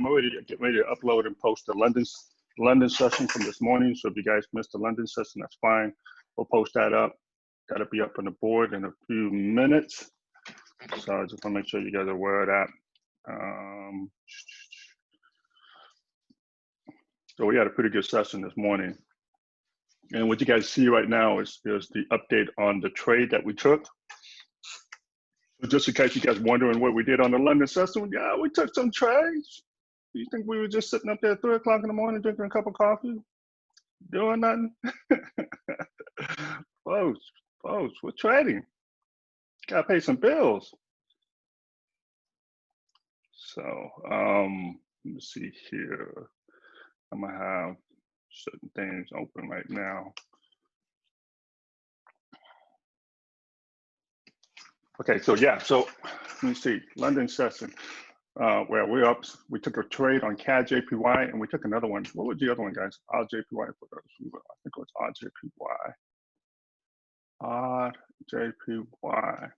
I'm already getting ready to upload and post the London session from this morning. So if you guys missed the London session, that's fine. We'll post that up. That'll be up on the board in a few minutes. So I just want to make sure you guys are aware of that. So we had a pretty good session this morning. And what you guys see right now is the update on the trade that we took. So just in case you guys wondering what we did on the London session, yeah, we took some trades. You think we were just sitting up there at 3 o'clock in the morning drinking a cup of coffee, doing nothing? Folks, we're trading. Gotta pay some bills. So let me see here. I'm gonna have certain things open right now. Okay, so yeah, so let me see, London session, where we're up, we took a trade on CAD JPY and we took another one. What was the other one, guys? Odd JPY for those. I think it was Odd JPY. Odd JPY.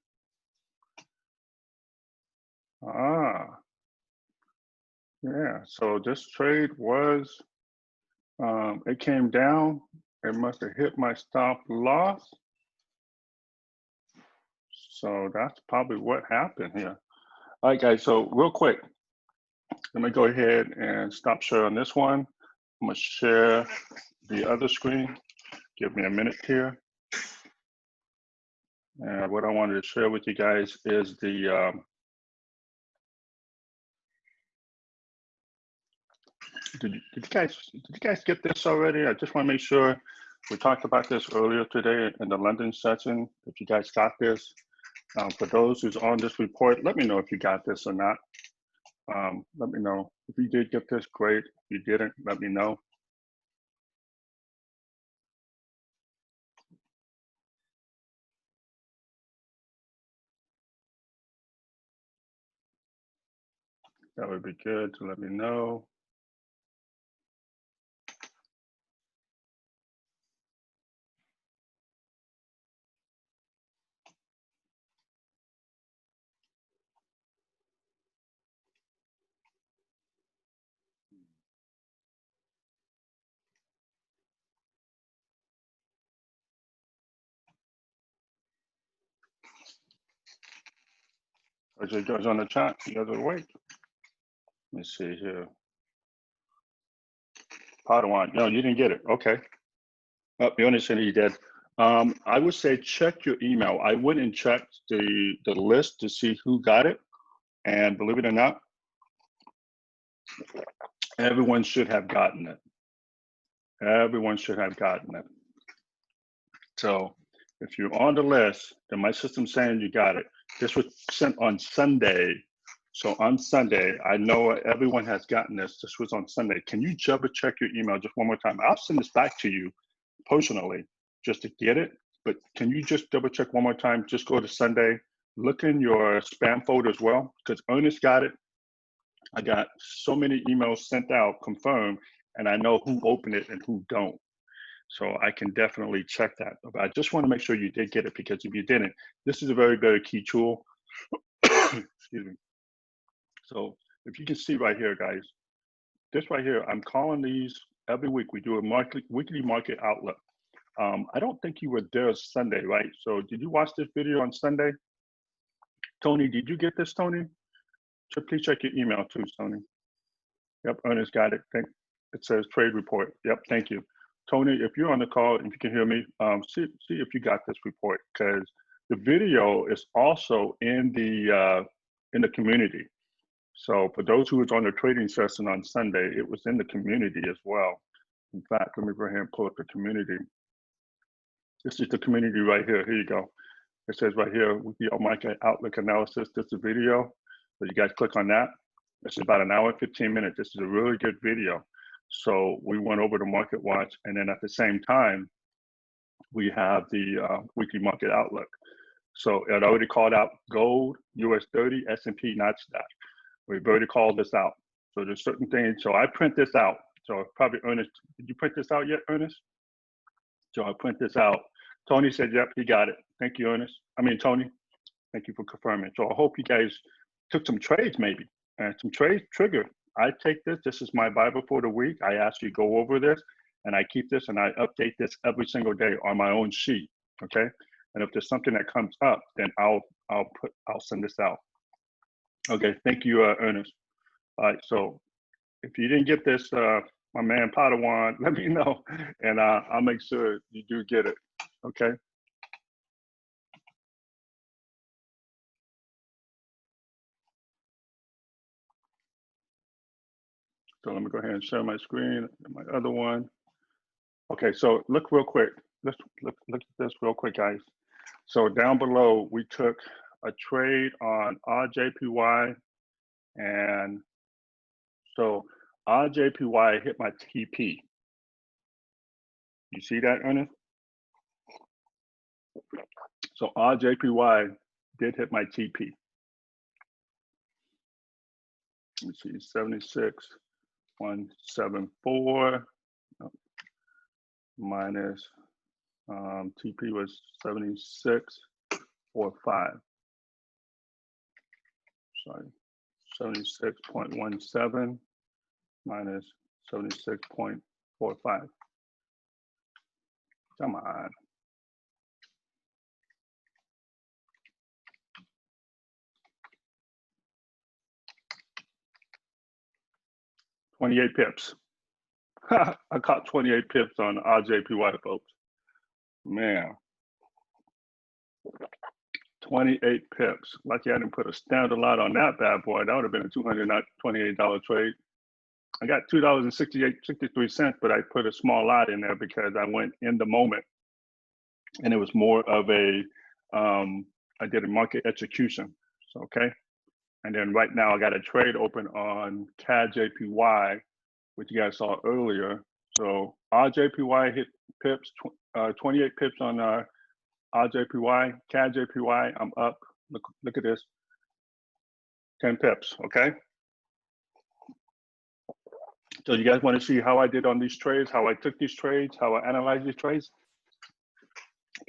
Yeah, so this trade was, it came down. It must have hit my stop loss. So that's probably what happened here. All right, guys, so real quick, let me go ahead and stop sharing this one. I'm gonna share the other screen. Give me a minute here. And what I wanted to share with you guys is the, did you guys get this already? I just want to make sure. We talked about this earlier today in the London session. If you guys got this, for those who's on this report, let me know if you got this or not. Let me know. If you did get this, great. If you didn't, let me know. That would be good to let me know. Are you guys on the chat? You guys are awake? Let me see here. Padawan, no, you didn't get it. Okay. Oh, you understand you did. I would say check your email. I went and checked the list to see who got it. And believe it or not, everyone should have gotten it. Everyone should have gotten it. So if you're on the list, then my system's saying you got it. This was sent on Sunday. So on Sunday, I know everyone has gotten this. This was on Sunday. Can you double check your email just one more time? I'll send this back to you personally just to get it. But can you just double check one more time? Just go to Sunday, look in your spam folder as well, because Ernest got it. I got so many emails sent out, confirmed, and I know who opened it and who don't. So I can definitely check that. But I just want to make sure you did get it, because if you didn't, this is a very, very key tool. Excuse me. So if you can see right here, guys, this right here, I'm calling these every week. We do a weekly market outlook. I don't think you were there Sunday, right? So did you watch this video on Sunday? Tony, did you get this, Tony? So please check your email too, Tony. Yep, Ernest got it. It says trade report. Yep, thank you. Tony, if you're on the call, if you can hear me, see if you got this report, because the video is also in the community. So for those who was on the trading session on Sunday, it was in the community as well. In fact, let me go ahead and pull up the community. This is the community right here. Here you go. It says right here, weekly market outlook analysis. This is a video. So you guys click on that. This is about an hour and 15 minutes. This is a really good video. So we went over the market watch, and then at the same time, we have the weekly market outlook. So it already called out gold, US 30, S&P, NASDAQ. We've already called this out. So there's certain things. So I print this out. So probably Ernest, did you print this out yet, Ernest? So I print this out. Tony said, yep, he got it. Thank you, Ernest. I mean, Tony, thank you for confirming. So I hope you guys took some trades maybe, and some trades triggered. I take this. This is my Bible for the week. I ask you to go over this, and I keep this and I update this every single day on my own sheet. Okay. And if there's something that comes up, then I'll send this out. Okay. Thank you, Ernest. All right. So if you didn't get this, my man Padawan, let me know, and I'll make sure you do get it. Okay. So let me go ahead and share my screen, my other one. Okay, so look real quick. Let's look at this real quick, guys. So down below, we took a trade on RJPY, and so RJPY hit my TP. You see that, Ernest? So RJPY did hit my TP. Let's see, 76.174 minus TP was 76.45. Sorry, 76.17 minus 76.45. Come on. $28 pips. I caught 28 pips on RJPY, folks. Man, 28 pips. Lucky I didn't put a standard lot on that bad boy. That would have been a $228 trade. I got $2.63, but I put a small lot in there because I went in the moment, and it was more of a I did a market execution. So, okay. And then right now I got a trade open on CAD JPY, which you guys saw earlier. So RJPY hit pips, 28 pips on RJPY, CAD JPY. I'm up. Look at this, 10 pips. Okay. So you guys want to see how I did on these trades, how I took these trades, how I analyzed these trades?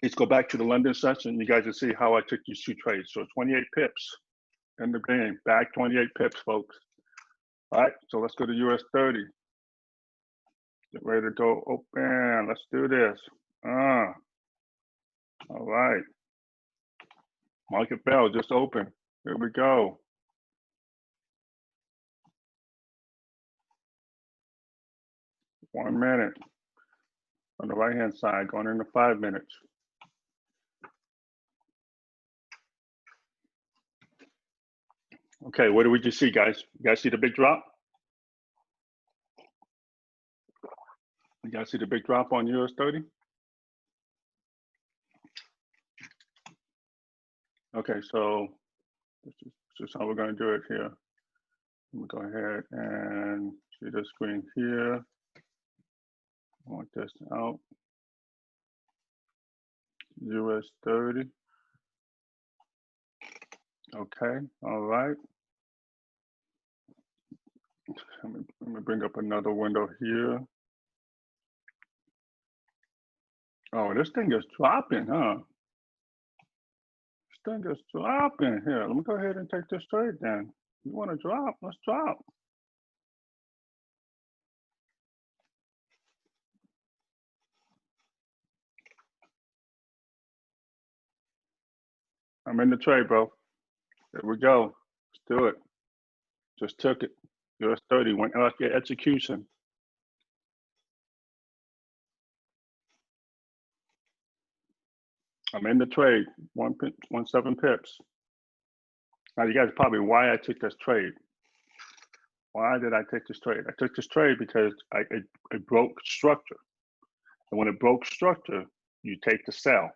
Let's go back to the London session. You guys will see how I took these two trades. So 28 pips in the game, back 28 pips, folks. All right, so let's go to US 30. Get ready to go open. Let's do this. All right. Market bell just open. Here we go. One minute. On the right-hand side, going into 5 minutes. Okay, what do we just see, guys? You guys see the big drop? You guys see the big drop on US 30? Okay, so this is how we're going to do it here. We'll go ahead and see the screen here. I want this out. US 30. Okay, all right. Let me bring up another window here. Oh, this thing is dropping, huh? This thing is dropping here. Let me go ahead and take this trade then. You want to drop? Let's drop. I'm in the trade, bro. There we go. Let's do it. Just took it. US 30 went out your execution. I'm in the trade. 17 pips. Now you guys probably why I took this trade. Why did I take this trade? I took this trade because it broke structure. And when it broke structure, you take the sell.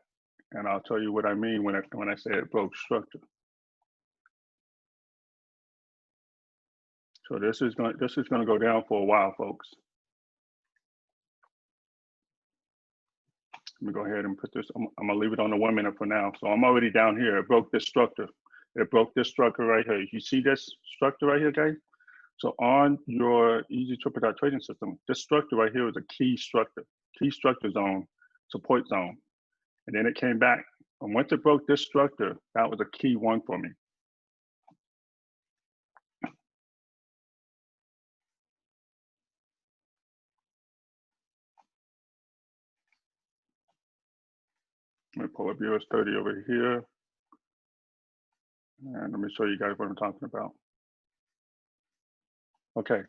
And I'll tell you what I mean when I say it broke structure. So this is going to go down for a while, folks. Let me go ahead and put this. I'm gonna leave it on the 1 minute for now. So I'm already down here. It broke this structure. It broke this structure right here. You see this structure right here, guys? So on your Easy Triple Dot trading system, this structure right here is a key structure zone, support zone. And then it came back. And once it broke this structure, that was a key one for me. Let me pull up US 30 over here. And let me show you guys what I'm talking about. Okay,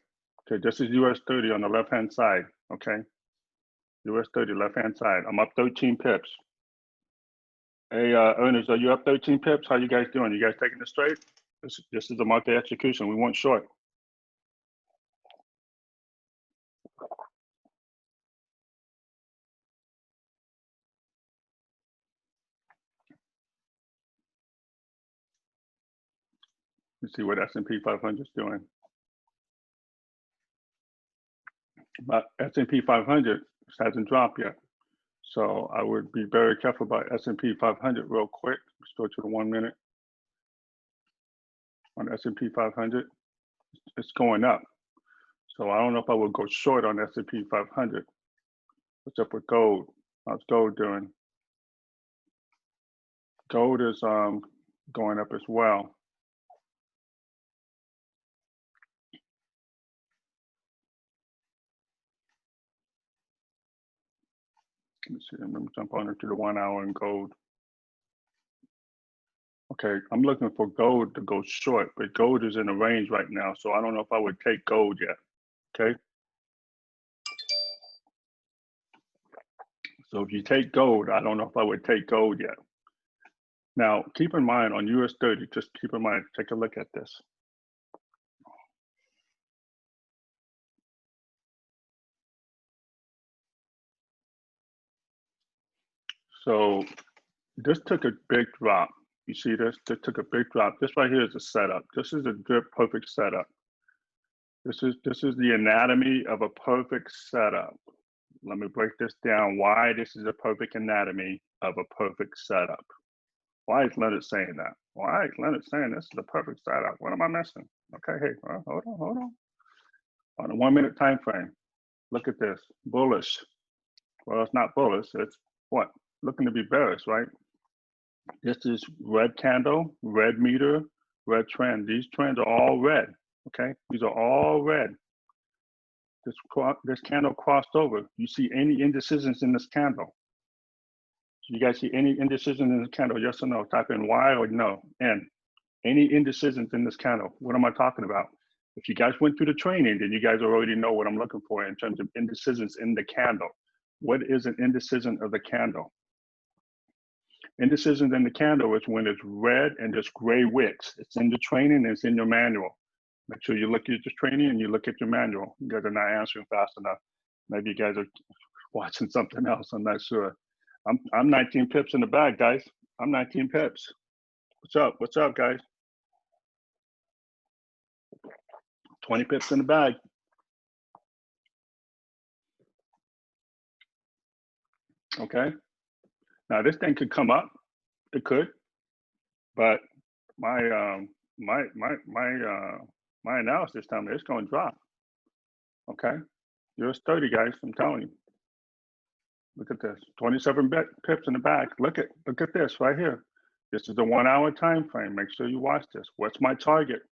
this is US 30 on the left-hand side, okay? US 30, left-hand side. I'm up 13 pips. Hey, earners, are you up 13 pips? How you guys doing? You guys taking it straight? This is the market execution. We want short. Let's see what S&P 500 is doing. But S&P 500 hasn't dropped yet. So I would be very careful about S&P 500 real quick. Let's go to the 1 minute. On S&P 500, it's going up. So I don't know if I would go short on S&P 500. What's up with gold? How's gold doing? Gold is going up as well. Let me see, let me jump on into the 1 hour in gold. Okay, I'm looking for gold to go short, but gold is in a range right now, so I don't know if I would take gold yet, okay? So if you take gold, I don't know if I would take gold yet. Now, keep in mind on US 30, just keep in mind, take a look at this. So this took a big drop. You see this? This took a big drop. This right here is a setup. This is a good, perfect setup. This is the anatomy of a perfect setup. Let me break this down. Why this is a perfect anatomy of a perfect setup. Why is Leonard saying that? Why is Leonard saying this is a perfect setup? What am I missing? Okay, hey, hold on. On a 1 minute time frame, look at this, bullish. Well, it's not bullish, it's what? Looking to be bearish, right? This is red candle, red meter, red trend. These trends are all red, okay? These are all red. This candle crossed over. You see any indecisions in this candle? You guys see any indecision in this candle? Yes or no? Type in Y or no, N. Any indecisions in this candle? What am I talking about? If you guys went through the training, then you guys already know what I'm looking for in terms of indecisions in the candle. What is an indecision of the candle? Indecisions in the candle is when it's red and there's gray wicks. It's in the training, it's in your manual. Make sure you look at your training and you look at your manual. You guys are not answering fast enough. Maybe you guys are watching something else, I'm not sure. I'm 19 pips in the bag, guys. I'm 19 pips. What's up? What's up, guys? 20 pips in the bag. Okay. Now this thing could come up. It could, but my analysis tells me it's going to drop. Okay. US 30, guys. I'm telling you. Look at this. 27 pips in the bag. Look at this right here. This is the 1 hour time frame. Make sure you watch this. What's my target?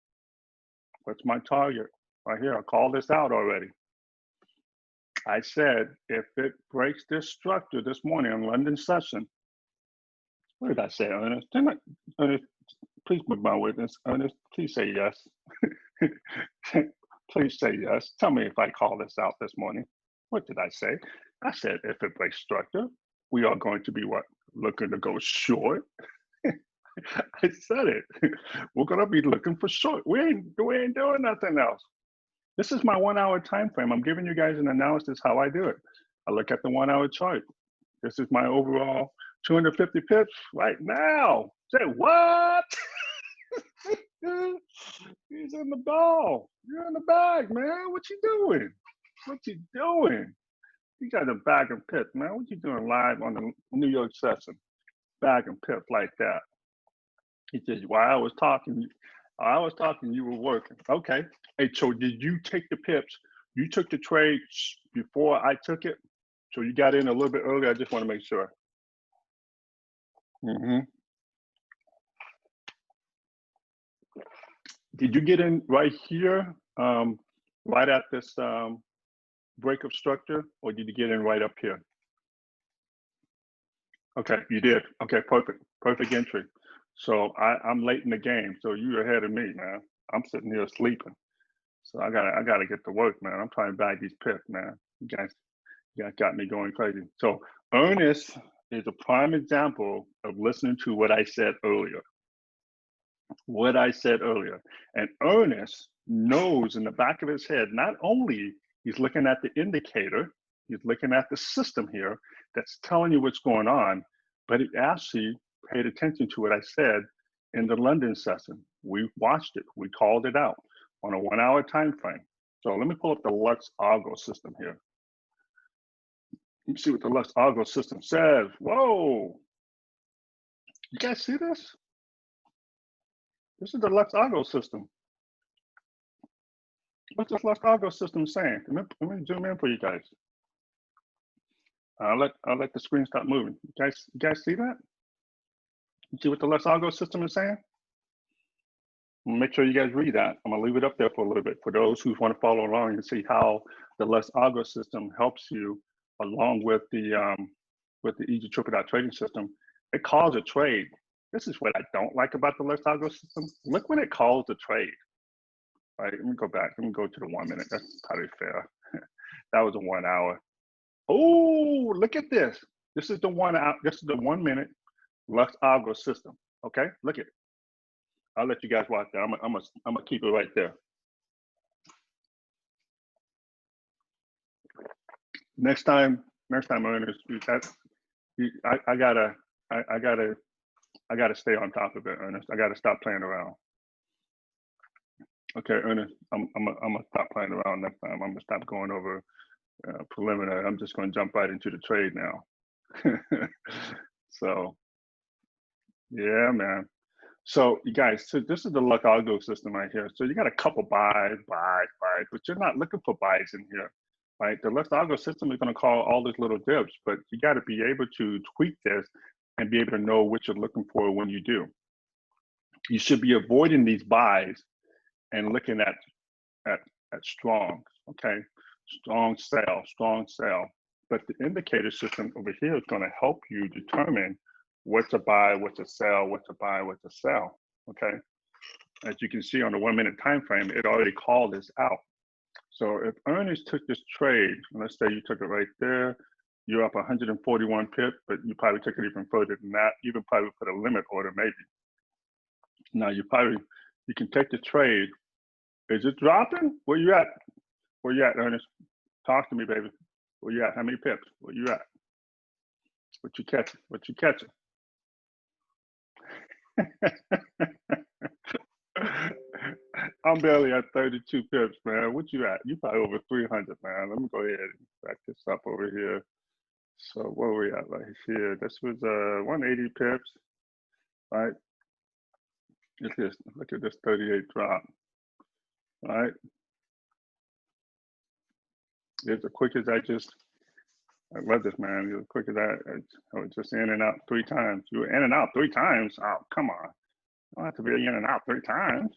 What's my target? Right here. I called this out already. I said if it breaks this structure this morning in London session. What did I say, Ernest? Ernest, please be my witness. Ernest, please say yes. Please say yes. Tell me if I call this out this morning. What did I say? I said if it breaks structure, we are going to be what? Looking to go short. I said it. We're going to be looking for short. We ain't doing nothing else. This is my 1 hour time frame. I'm giving you guys an analysis how I do it. I look at the 1 hour chart. This is my overall 250 pips right now. Say what? He's in the ball. You're in the bag, man. What you doing? What you doing? You got a bag of pips, man. What you doing live on the New York session? Bag of pips like that. He says, while I was talking, you were working. Okay. Hey, so did you take the pips? You took the trade before I took it? So you got in a little bit early? I just want to make sure. Did you get in right here, right at this break of structure, or did you get in right up here? Okay, you did. Okay, perfect. Perfect entry. So I'm late in the game. So you're ahead of me, man. I'm sitting here sleeping. So I gotta get to work, man. I'm trying to bag these pips, man. You guys got me going crazy. So Ernest is a prime example of listening to what I said earlier. What I said earlier. And Ernest knows in the back of his head, not only he's looking at the indicator, he's looking at the system here that's telling you what's going on, but he actually paid attention to what I said in the London session. We watched it, we called it out on a 1 hour time frame. So let me pull up the Lux Algo system here. Let me see what the Lux Algo system says. Whoa, you guys see this? This is the Lux Algo system. What's this Lux Algo system saying? Let me zoom in for you guys. I'll let the screen stop moving. You guys see that? You see what the Lux Algo system is saying? Make sure you guys read that. I'm gonna leave it up there for a little bit for those who want to follow along and see how the Lux Algo system helps you along with the Easy Triple Trading system. It calls a trade. This is what I don't like about the Lux Algo system. Look when it calls a trade. All right, let me go back. Let me go to the 1 minute. That's probably fair. That was a 1 hour. Oh, look at this. This is the 1 hour. This is the 1 minute Lux Algo system. Okay, look at it. I'll let you guys watch that. I'm gonna keep it right there. Next time, Ernest, I gotta stay on top of it, Ernest. I gotta stop playing around. Okay, Ernest, I'm gonna stop playing around next time. I'm gonna stop going over preliminary. I'm just gonna jump right into the trade now. So, yeah, man. So you guys, so this is the Lux Algo system right here. So you got a couple buys, but you're not looking for buys in here, right? The Lux Algo system is gonna call all these little dips, but you gotta be able to tweak this and be able to know what you're looking for when you do. You should be avoiding these buys and looking at strongs, okay? Strong sell. But the indicator system over here is gonna help you determine what's a buy, what's a sell, what's a buy, what's a sell, okay? As you can see on the 1 minute time frame, it already called this out. So if Ernest took this trade, let's say you took it right there, you're up 141 pips, but you probably took it even further than that, even probably put a limit order maybe. Now you can take the trade. Is it dropping? Where you at? Where you at, Ernest? Talk to me, baby. Where you at? How many pips? Where you at? What you catching? What you catching? I'm barely at 32 pips, man. What you at? You probably over 300, man. Let me go ahead and back this up over here. So where we at right here? This was 180 pips, right? Look at this 38 drop, right? It's as quick as I love this, man. As quick as I was just in and out 3 times. You were in and out 3 times? Oh, come on. You don't have to be in and out 3 times.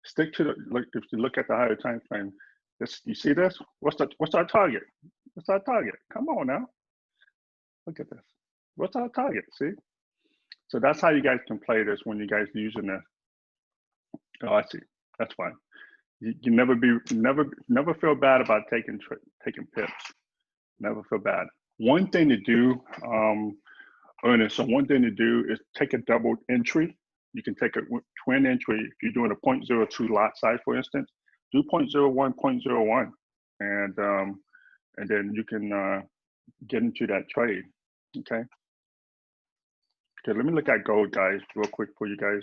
Stick to if you look at the higher time frame, you see this? What's our target? What's our target? Come on now. Look at this. What's our target? See? So that's how you guys can play this when you guys are using this. Oh, I see. That's fine. You never feel bad about taking pips. Never feel bad. One thing to do, Ernest, so one thing to do is take a double entry. You can take a twin entry. If you're doing a 0.02 lot size, for instance, do 0.01, 0.01, and then you can get into that trade. Okay. Okay, let me look at gold, guys, real quick for you guys.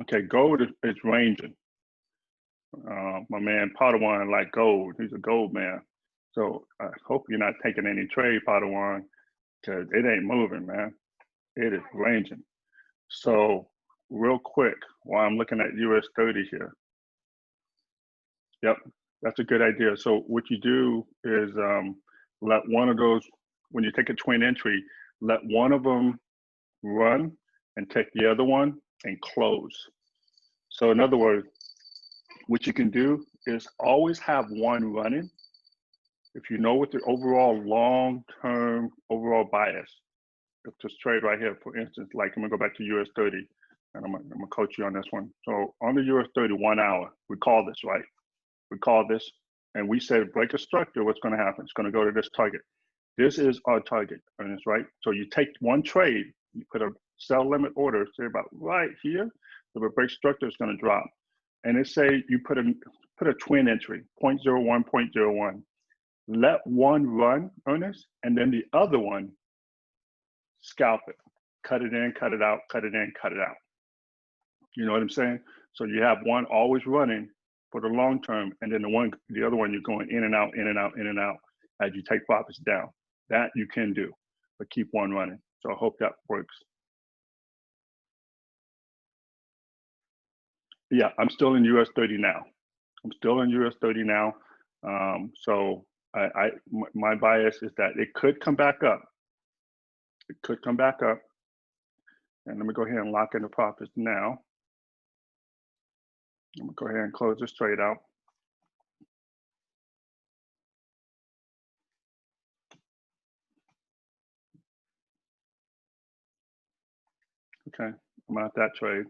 Okay, gold is ranging. My man Padawan like gold. He's a gold man. So I hope you're not taking any trade, Padawan, because it ain't moving, man. It is ranging. So real quick, while I'm looking at US 30 here. Yep, that's a good idea. So what you do is let one of those, when you take a twin entry, let one of them run and take the other one and close. So in other words, what you can do is always have one running if you know what the overall long-term overall bias, if this trade right here, for instance, like I'm gonna go back to US 30, and I'm gonna coach you on this one. So on the US 30, 1 hour, we call this, right? We call this, and we said break a structure, what's gonna happen? It's gonna go to this target. This is our target, Ernest, right? So you take one trade, you put a sell limit order, say about right here, so the break structure is gonna drop. And it say you put a twin entry, 0.01, 0.01. Let one run, Ernest, and then the other one, scalp it. Cut it in, cut it out, cut it in, cut it out. You know what I'm saying? So you have one always running for the long term, and then the other one, you're going in and out, in and out, in and out as you take profits down. That you can do, but keep one running. So I hope that works. Yeah, I'm still in US 30 now. I'm still in US 30 now. So my bias is that it could come back up. It could come back up. And let me go ahead and lock in the profits now. I'm gonna go ahead and close this trade out. Okay, I'm out that trade.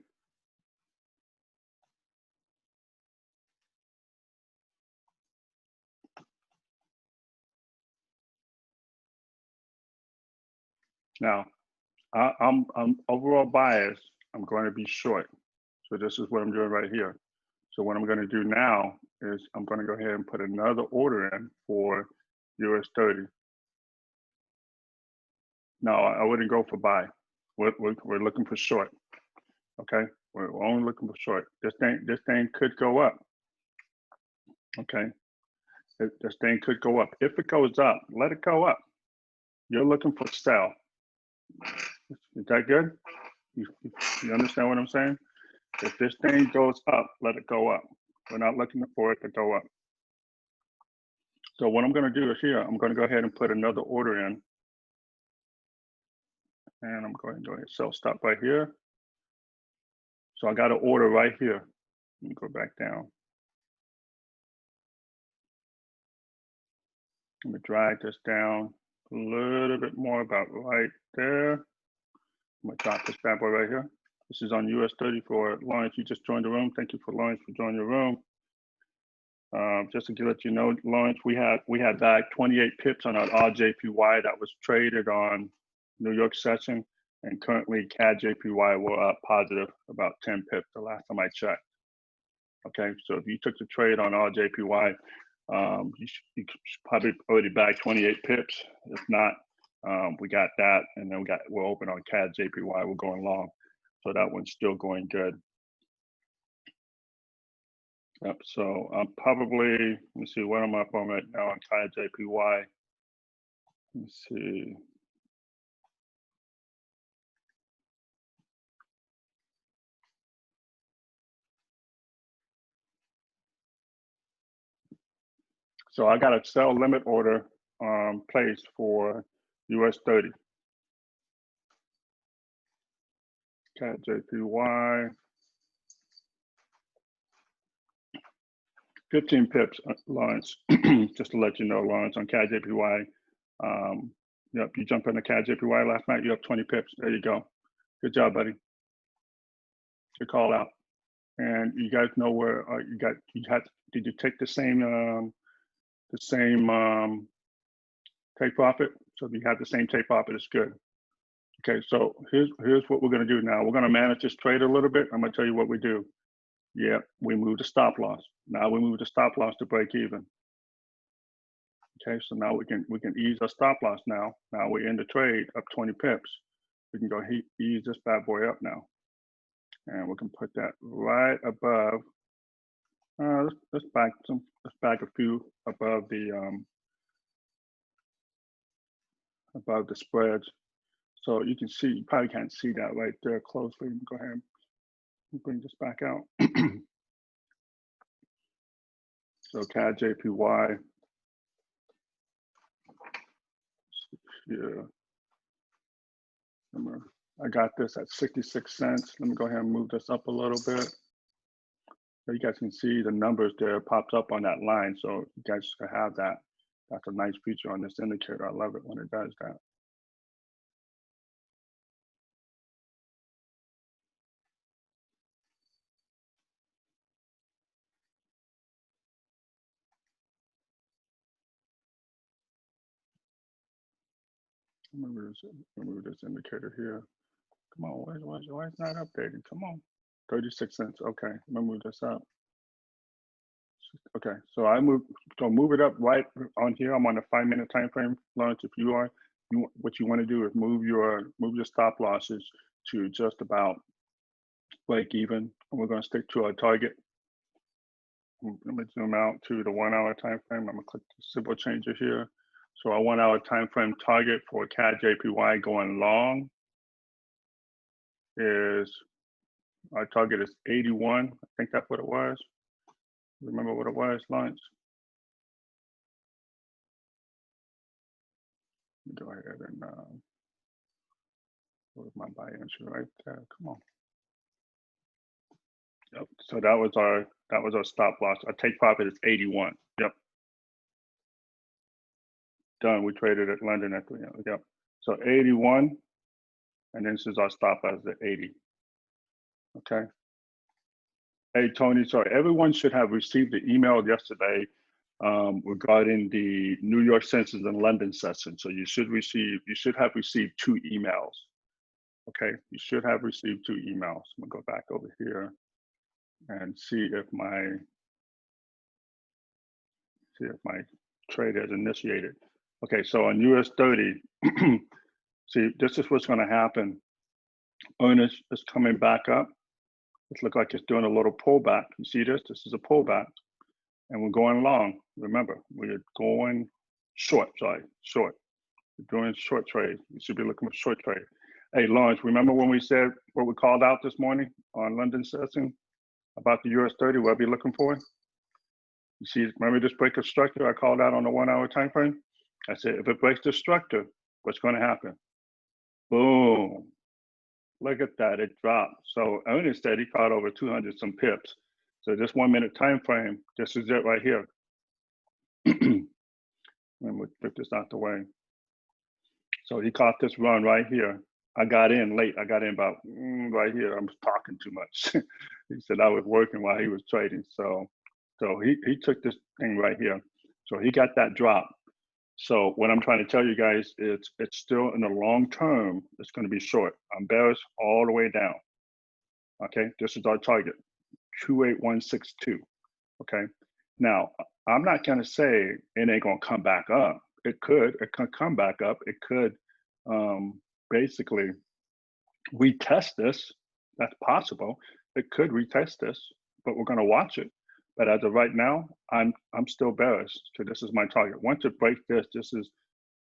Now, I'm overall bias, I'm going to be short. So this is what I'm doing right here. So what I'm going to do now is I'm going to go ahead and put another order in for US 30. No, I wouldn't go for buy. We're looking for short. Okay, we're only looking for short. This thing could go up. Okay, this thing could go up. If it goes up, let it go up. You're looking for sell. Is that good? You understand what I'm saying? If this thing goes up, let it go up. We're not looking for it to go up. So what I'm going to do is here, I'm going to go ahead and put another order in. And I'm going to go ahead and sell stop right here. So I got an order right here. Let me go back down. Let me drag this down a little bit more, about right there. I'm going to drop this bad boy right here. This is on US 30 for Lawrence. You just joined the room. Thank you for Lawrence for joining the room. Just to let you know, Lawrence, we had back 28 pips on our RJPY that was traded on New York session, and currently CAD JPY were up positive about 10 pips the last time I checked. Okay, so if you took the trade on RJPY, you should probably already back 28 pips. If not, we got that, and then we're open on CAD JPY. We're going long, so that one's still going good. Yep. So I'm probably, let me see what I'm up on right now on CAD JPY. Let me see. So I got a sell limit order placed for US 30. CAD JPY. 15 pips, Lawrence. Just to let you know, Lawrence, on CAD JPY. Yep, you jumped on the CAD JPY last night. You have 20 pips. There you go. Good job, buddy. Good call out. And you guys know where did you take the same take profit? So if you have the same take profit, it's good. Okay, so here's what we're going to do now. We're going to manage this trade a little bit. I'm going to tell you what we do. Yeah, we move the stop loss. Now we move the stop loss to break even. Okay, so now we can ease our stop loss now. Now we're in the trade up 20 pips. We can go ease this bad boy up now. And we can put that right above. Let's back a few above the spreads. So you can see, you probably can't see that right there closely. Go ahead and bring this back out. So CAD JPY. Yeah. I got this at 66 cents. Let me go ahead and move this up a little bit. So you guys can see the numbers there pops up on that line. So you guys can have that. That's a nice feature on this indicator. I love it when it does that. Remove this indicator here. Come on, why is it not updating? Come on, 36 cents. Okay, I'm gonna move this up. Okay, so move it up right on here. I'm on a 5-minute time frame, Lawrence. If you are, what you want to do is move your stop losses to just about break even, and we're going to stick to our target. Let me zoom out to the 1 hour time frame. I'm going to click the symbol changer here. So our 1 hour time frame target for CAD JPY going long is, our target is 81. I think that's what it was. Remember what it was, Lawrence? Go ahead and where's my buy entry right there? Come on. Yep. So that was our stop loss. Our take profit is 81. Yep. Done. We traded at London at 3. Yep. So 81, and then this is our stop loss at 80. Okay. Hey Tony, sorry. Everyone should have received the email yesterday regarding the New York census and London session. So you should have received 2 emails. Okay, you should have received 2 emails. I'm gonna go back over here and see if my trade has initiated. Okay, so on US 30, see, this is what's gonna happen. Earnings is coming back up. It looks like it's doing a little pullback. You see this? This is a pullback. And we're going long. Remember, we're going short, short. We're doing short trade. You should be looking for short trade. Hey, Lawrence, remember when we said what we called out this morning on London session about the US 30, what we're looking for? You see, remember this break of structure I called out on the 1 hour time frame? I said, if it breaks the structure, what's going to happen? Boom. Look at that, it dropped. So earnings said he caught over 200 some pips. So this 1 minute time frame, this is it right here. Let me put this out the way. So he caught this run right here. I got in late. I got in about right here. I'm talking too much. He said I was working while he was trading. So he took this thing right here. So he got that drop. So what I'm trying to tell you guys is it's still in the long term, it's going to be short. I'm bearish all the way down. Okay, this is our target, 28162. Okay, now I'm not going to say it ain't going to come back up. It could come back up. It could basically retest this. That's possible. It could retest this, but we're going to watch it. But as of right now, I'm still bearish. So this is my target. Once it breaks this, this is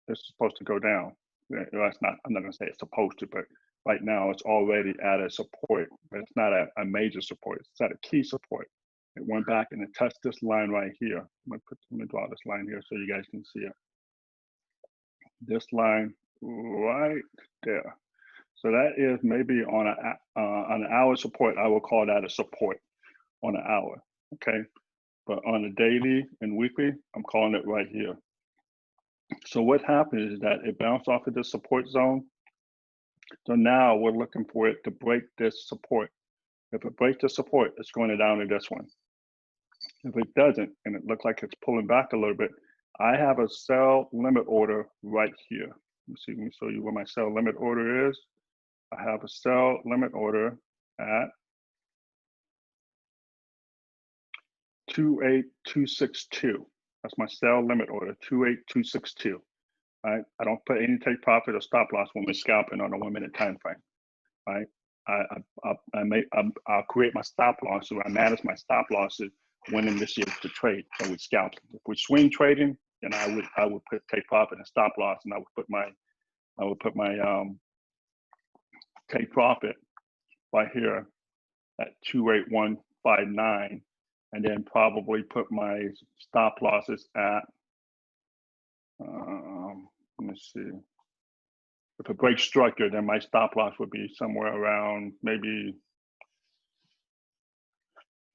supposed to go down. That's not. I'm not going to say it's supposed to, but right now it's already at a support. But it's not a major support. It's at a key support. It went back and it touched this line right here. Let me draw this line here so you guys can see it. This line right there. So that is maybe on an hour support. I will call that a support on an hour. Okay, but on a daily and weekly, I'm calling it right here. So what happens is that it bounced off of the support zone. So now we're looking for it to break this support. If it breaks the support, it's going down to this one. If it doesn't, and it looks like it's pulling back a little bit, I have a sell limit order right here. Let me show you where my sell limit order is. I have a sell limit order at 28262. That's my sell limit order, 28262. Right? I don't put any take profit or stop loss when we're scalping on a 1 minute time frame. Right? I'll create my stop loss, so I manage my stop losses when initiates the trade. So we scalp. If we're swing trading, then I would put take profit and stop loss, and I would put my take profit right here at 28159, and then probably put my stop losses at let me see. If it breaks structure, then my stop loss would be somewhere around maybe.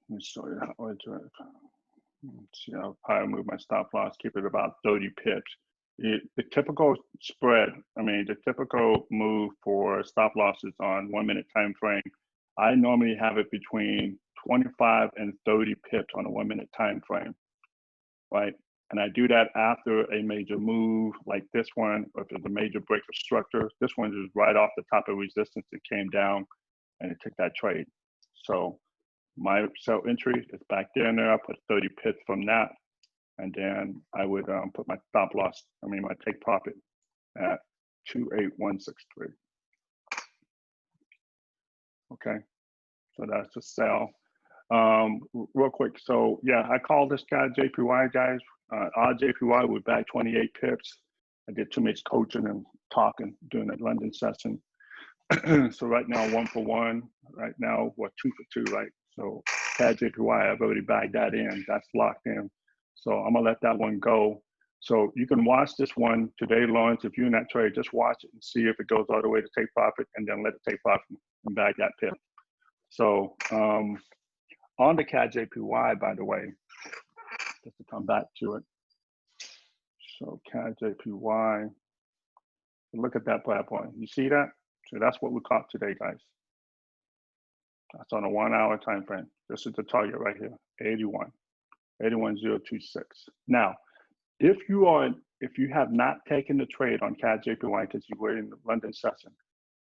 Let me show you how I do it. So, I'll probably move my stop loss, keep it about 30 pips. The typical spread, the typical move for stop losses on 1 minute time frame, I normally have it between 25 and 30 pips on a 1 minute time frame, right? And I do that after a major move like this one, or if there's a major break of structure. This one is right off the top of resistance. It came down and it took that trade. So my sell entry is back there and there. I put 30 pips from that. And then I would put my stop loss, my take profit at 28163. Okay, so that's the sell. Real quick, so yeah, I called this guy JPY, guys. Our JPY was back 28 pips. I did too much coaching and talking during the London session. So right now, 1 for 1. Right now, what, 2 for 2, right? So CAD JPY, I've already bagged that in. That's locked in. So I'm gonna let that one go. So you can watch this one today, Lawrence. If you're in that trade, just watch it and see if it goes all the way to take profit, and then let it take profit and bag that pip. So on the CAD JPY, by the way, just to come back to it. So CAD JPY, look at that bad boy. You see that? So that's what we caught today, guys. That's on a 1 hour time frame. This is the target right here, 81.026. Now, if you have not taken the trade on CAD JPY because you were in the London session,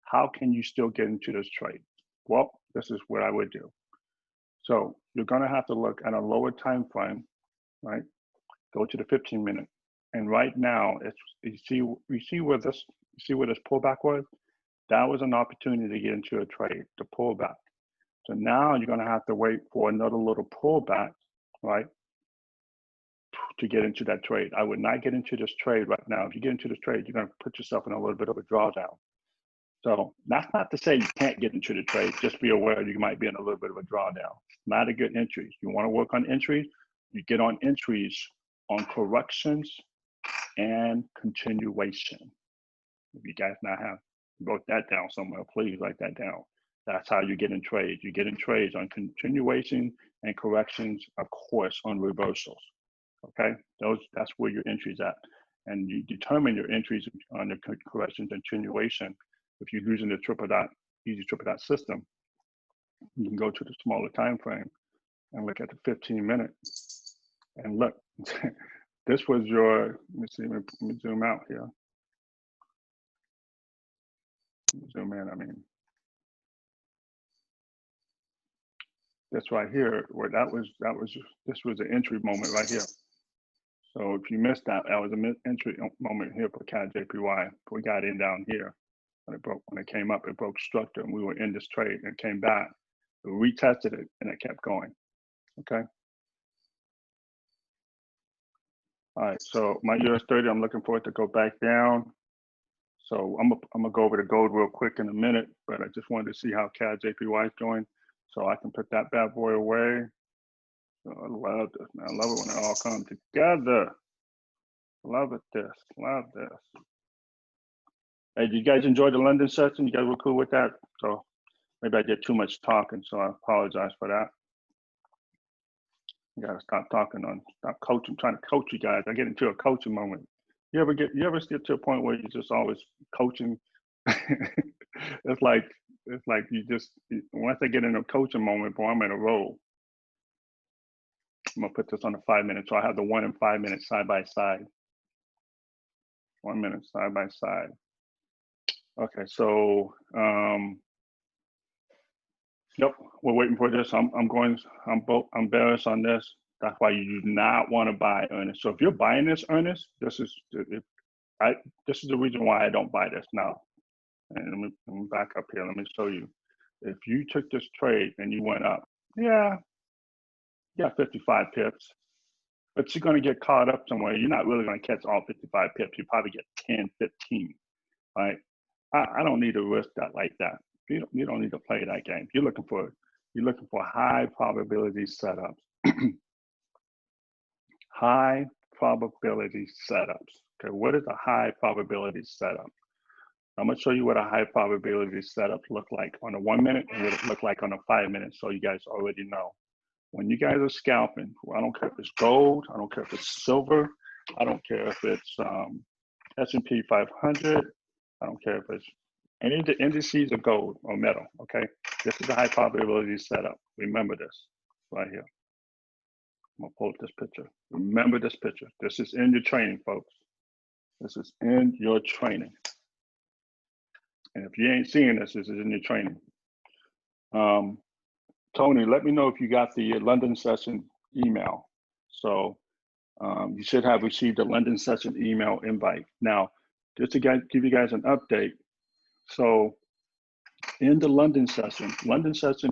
how can you still get into this trade? Well, this is what I would do. So you're going to have to look at a lower time frame, right? Go to the 15-minute, and right now, you see where this pullback was. That was an opportunity to get into a trade, the pullback. So now you're going to have to wait for another little pullback, right, to get into that trade. I would not get into this trade right now. If you get into this trade, you're going to put yourself in a little bit of a drawdown. So that's not to say you can't get into the trade. Just be aware you might be in a little bit of a drawdown. Not a good entry. You want to work on entries, you get on entries on corrections and continuation. If you guys now have wrote that down somewhere, please write that down. That's how you get in trades. You get in trades on continuation and corrections, of course, on reversals. Okay, that's where your entry's at. And you determine your entries on the corrections and continuation. If you're using the easy triple dot system, you can go to the smaller time frame and look at the 15-minute. And look, this was your, let me zoom out here. Zoom in, this right here, where this was an entry moment right here. So if you missed that, that was an entry moment here for CAD JPY. We got in down here. When it came up, it broke structure, and we were in this trade, and it came back. We retested it, and it kept going. Okay. All right. So my US30, I'm looking for it to go back down. So I'm gonna go over the gold real quick in a minute, but I just wanted to see how CAD JPY is doing, so I can put that bad boy away. So I love this, man. I love it when it all comes together. Love this. Hey, did you guys enjoy the London session? You guys were cool with that? So maybe I did too much talking, so I apologize for that. You gotta stop talking stop coaching, trying to coach you guys. I get into a coaching moment. You ever get to a point where you're just always coaching? It's like you just, once I get in a coaching moment, boy, I'm in a roll. I'm gonna put this on the 5 minutes, so I have the 1 and 5 minutes side by side. 1 minute side by side. Okay, so yep, we're waiting for this. I'm bearish on this. That's why you do not want to buy Ernest. So if you're buying this Ernest, this is the reason why I don't buy this now. And let me back up here. Let me show you. If you took this trade and you went up, yeah, you got 55 pips, but you're going to get caught up somewhere. You're not really going to catch all 55 pips. You probably get 10, 15, right? I don't need to risk that like that. You don't need to play that game. You're looking for high probability setups. High probability setups. Okay, what is a high probability setup? I'm gonna show you what a high probability setup look like on a 1 minute and what it look like on a 5 minute, so you guys already know. when you guys are scalping, I don't care if it's gold, I don't care if it's silver, I don't care if it's S&P 500, I don't care if it's any of the indices of gold or metal, okay? This is a high probability setup. Remember this right here. I'm gonna pull up this picture. Remember this picture. This is in your training, folks. This is in your training. And if you ain't seeing this, this is in your training. Tony, let me know if you got the London session email. So you should have received a London session email invite. Now, just to give you guys an update. So in the London session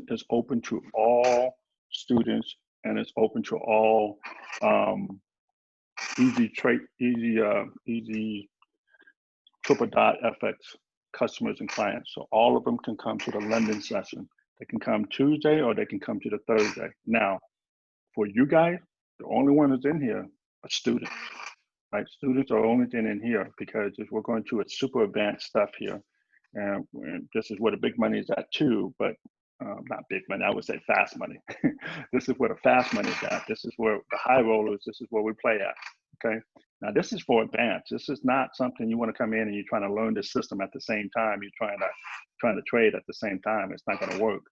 is open to all students and it's open to all easy triple dot FX customers and clients. So all of them can come to the London session. They can come Tuesday or they can come to the Thursday. Now, for you guys, the only one that's in here are students, right? Students are only thing in here because we're going to a super advanced stuff here. And this is where the big money is at too, but not big money, I would say fast money. This is where the fast money is at. This is where the high rollers, this is where we play at, okay? Now this is for advanced. This is not something you want to come in and you're trying to learn the system at the same time. You're trying to trade at the same time. It's not going to work.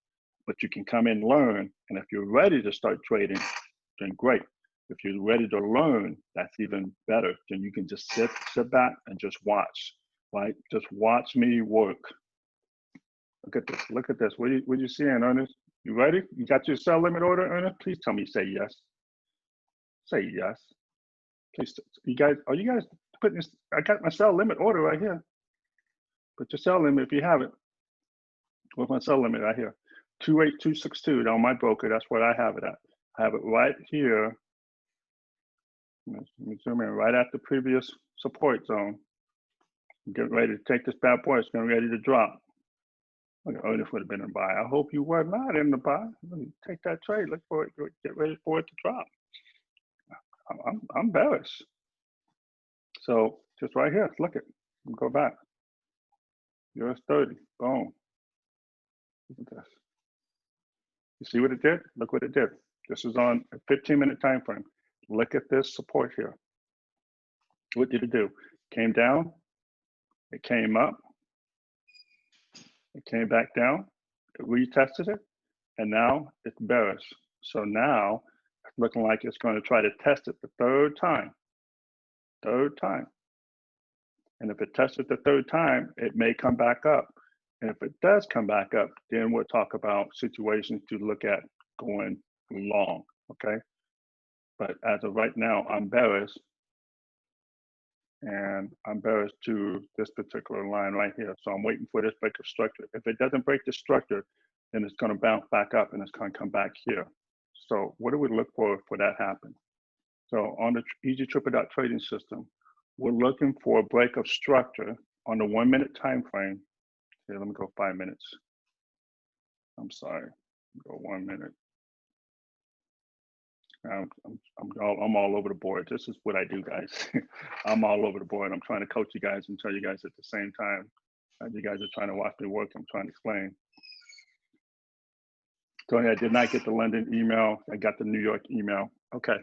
But you can come in and learn, and if you're ready to start trading, then great. If you're ready to learn, that's even better. Then you can just sit back and just watch, right? Just watch me work. Look at this. Look at this. What you seeing, Ernest? You ready? You got your sell limit order, Ernest? Please tell me you say yes. Say yes. Please, are you guys putting this? I got my sell limit order right here. Put your sell limit if you have it. What's my sell limit right here? 28262 on my broker. That's what I have it at. I have it right here. Let me zoom in right at the previous support zone. I'm getting ready to take this bad boy. It's getting ready to drop. Oh, this would have been a buy. I hope you were not in the buy. Let me take that trade. Look for it. Get ready for it to drop. I'm bearish. So just right here, look at. Go back. US 30. Boom. Look at this. You see what it did? Look what it did. This is on a 15-minute time frame. Look at this support here. What did it do? Came down. It came up. It came back down. It retested it, and now it's bearish. So now it's looking like it's going to try to test it the third time. And if it tests it the third time, it may come back up. And if it does come back up, then we'll talk about situations to look at going long, okay? But as of right now, I'm bearish. And I'm bearish to this particular line right here. So I'm waiting for this break of structure. If it doesn't break the structure, then it's going to bounce back up and it's going to come back here. So what do we look for that happen? So on the easy triple dot trading system, we're looking for a break of structure on the 1 minute time frame. Here, let me go 5 minutes. I'm sorry, go 1 minute. I'm all over the board. This is what I do, guys. I'm all over the board. I'm trying to coach you guys and tell you guys at the same time. You guys are trying to watch me work. I'm trying to explain. Tony, I did not get the London email. I got the New York email. Okay.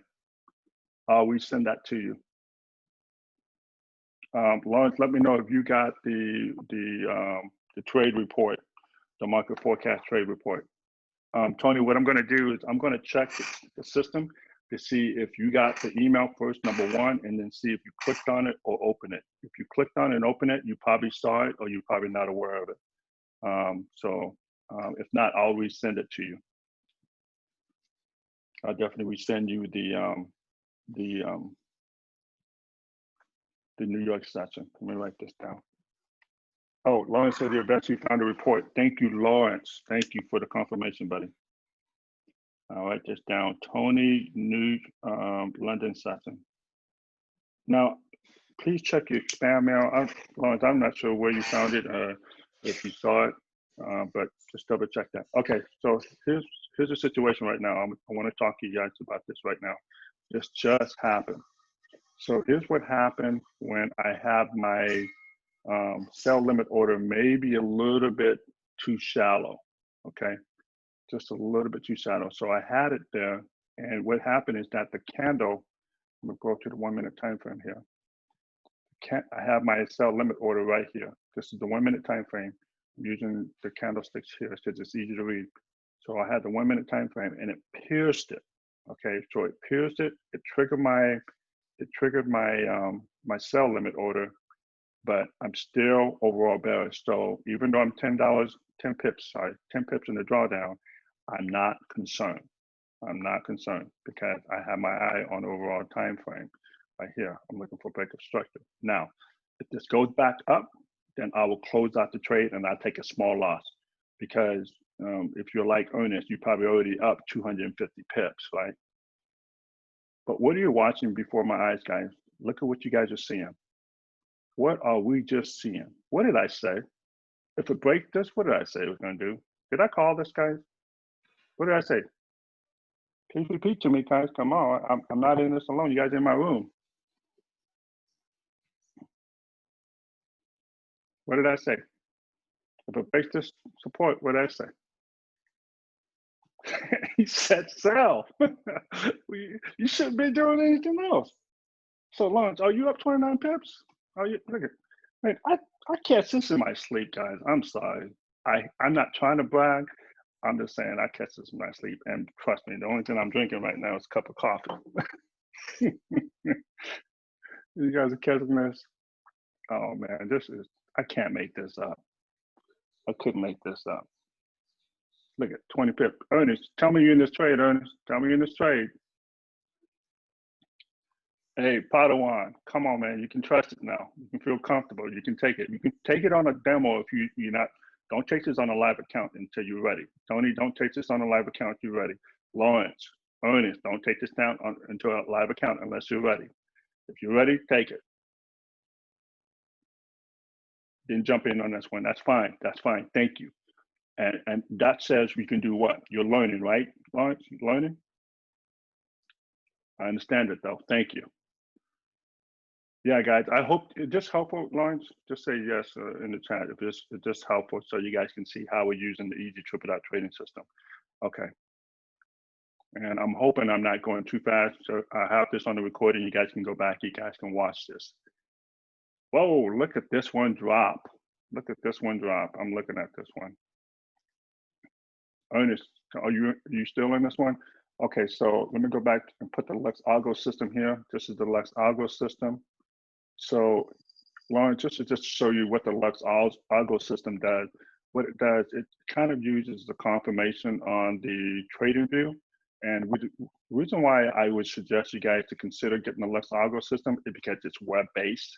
I'll resend that to you. Lawrence, let me know if you got the trade report, the market forecast trade report. Tony, what I'm going to do is I'm going to check the system to see if you got the email first, number one, and then see if you clicked on it or open it. If you clicked on it and open it, you probably saw it or you're probably not aware of it. If not, I'll resend it to you. I'll definitely resend you the New York session. Let me write this down. Oh, Lawrence said you eventually found a report. Thank you, Lawrence. Thank you for the confirmation, buddy. I'll write this down. Tony, New London session. Now, please check your spam mail. Lawrence, I'm not sure where you found it, if you saw it, but just double check that. Okay, so here's the situation right now. I want to talk to you guys about this right now. This just happened. So here's what happened when I have my sell limit order maybe a little bit too shallow, okay? just a little bit too shallow. So I had it there, and what happened is that the candle, I'm gonna go to the 1 minute time frame here. I have my sell limit order right here. This is the 1 minute time frame. I'm using the candlesticks here because it's easy to read. So I had the 1 minute time frame, and it pierced it. Okay, so it pierced it. It triggered my my sell limit order, but I'm still overall bearish. So even though I'm $10, 10 pips, sorry, 10 pips in the drawdown, I'm not concerned. I'm not concerned because I have my eye on the overall time frame right here. I'm looking for breakup structure. Now, if this goes back up, then I will close out the trade and I'll take a small loss because if you're like Ernest, you're probably already up 250 pips, right? But what are you watching before my eyes, guys? Look at what you guys are seeing. What are we just seeing? What did I say? If it breaks this, what did I say it was going to do? Did I call this, guys? What did I say? Please repeat to me, guys. Come on. I'm not in this alone. You guys in my room. What did I say? If it breaks this support, what did I say? He said sell. You shouldn't be doing anything else. So, Lawrence, are you up 29 pips? Are you? Look at, man, I catch this in my sleep, guys. I'm sorry. I'm not trying to brag. I'm just saying I catch this in my sleep. And trust me, the only thing I'm drinking right now is a cup of coffee. You guys are catching this? Oh man, I can't make this up. I couldn't make this up. Look at 20 pips. Ernest, tell me you're in this trade, Ernest. Tell me you're in this trade. Hey, Padawan, come on, man. You can trust it now. You can feel comfortable. You can take it. You can take it on a demo if you're not. Don't take this on a live account until you're ready. Tony, don't take this on a live account until you're ready. Lawrence, Ernest, don't take this down into a live account unless you're ready. If you're ready, take it. Didn't jump in on this one. That's fine. That's fine. Thank you. And that says we can do what? You're learning, right, Lawrence? You're learning? I understand it, though. Thank you. Yeah, guys, I hope it's just helpful, Lawrence. Just say yes in the chat if it's just helpful so you guys can see how we're using the easy triple dot trading system. Okay. And I'm hoping I'm not going too fast. So I have this on the recording. You guys can go back. You guys can watch this. Whoa, look at this one drop. Look at this one drop. I'm looking at this one. Ernest, are you still in this one? Okay, so let me go back and put the Lex Algo system here. This is the Lex Algo system. So, Lauren, just to show you what the Lex Algo system does, what it does, it kind of uses the confirmation on the trading view. And the reason why I would suggest you guys to consider getting the Lex Algo system is because it's web-based.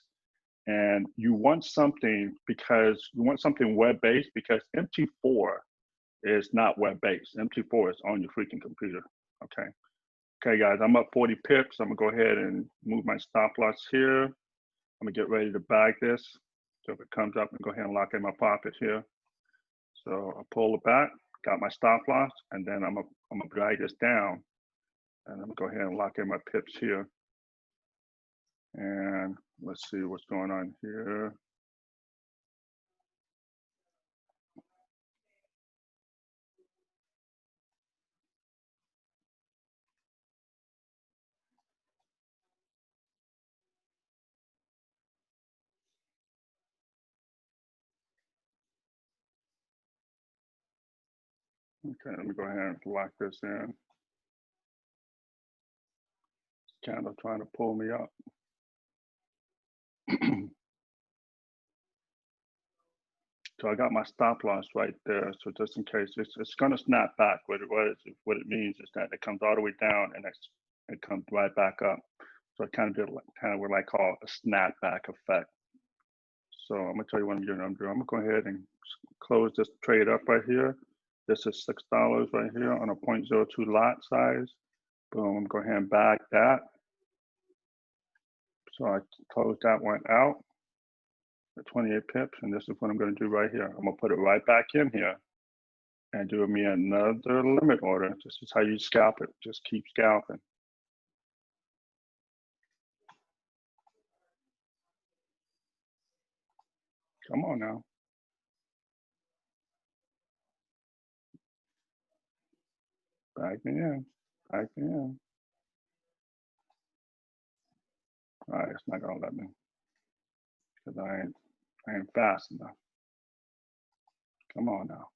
And you want something web-based because MT4 is not web-based. MT4 is on your freaking computer, okay? Okay, guys, I'm up 40 pips. I'm gonna go ahead and move my stop loss here. I'm gonna get ready to bag this. So if it comes up, I'm gonna go ahead and lock in my profit here. So I'll pull it back, got my stop loss, and then I'm gonna drag this down. And I'm gonna go ahead and lock in my pips here. And let's see what's going on here. Okay, let me go ahead and lock this in. Candle trying to pull me up. So I got my stop loss right there. So just in case, it's going to snap back. What it means is that it comes all the way down and it comes right back up. So it kind of what I call a snapback effect. So I'm gonna tell you what I'm doing. I'm gonna go ahead and close this trade up right here. This is $6 right here on a 0.02 lot size. Boom, I'm going to go ahead and bag that. So I closed that one out at 28 pips, and this is what I'm going to do right here. I'm going to put it right back in here and do me another limit order. This is how you scalp it. Just keep scalping. Come on now. Back in. Back in. All right, it's not gonna let me because I ain't fast enough. Come on now.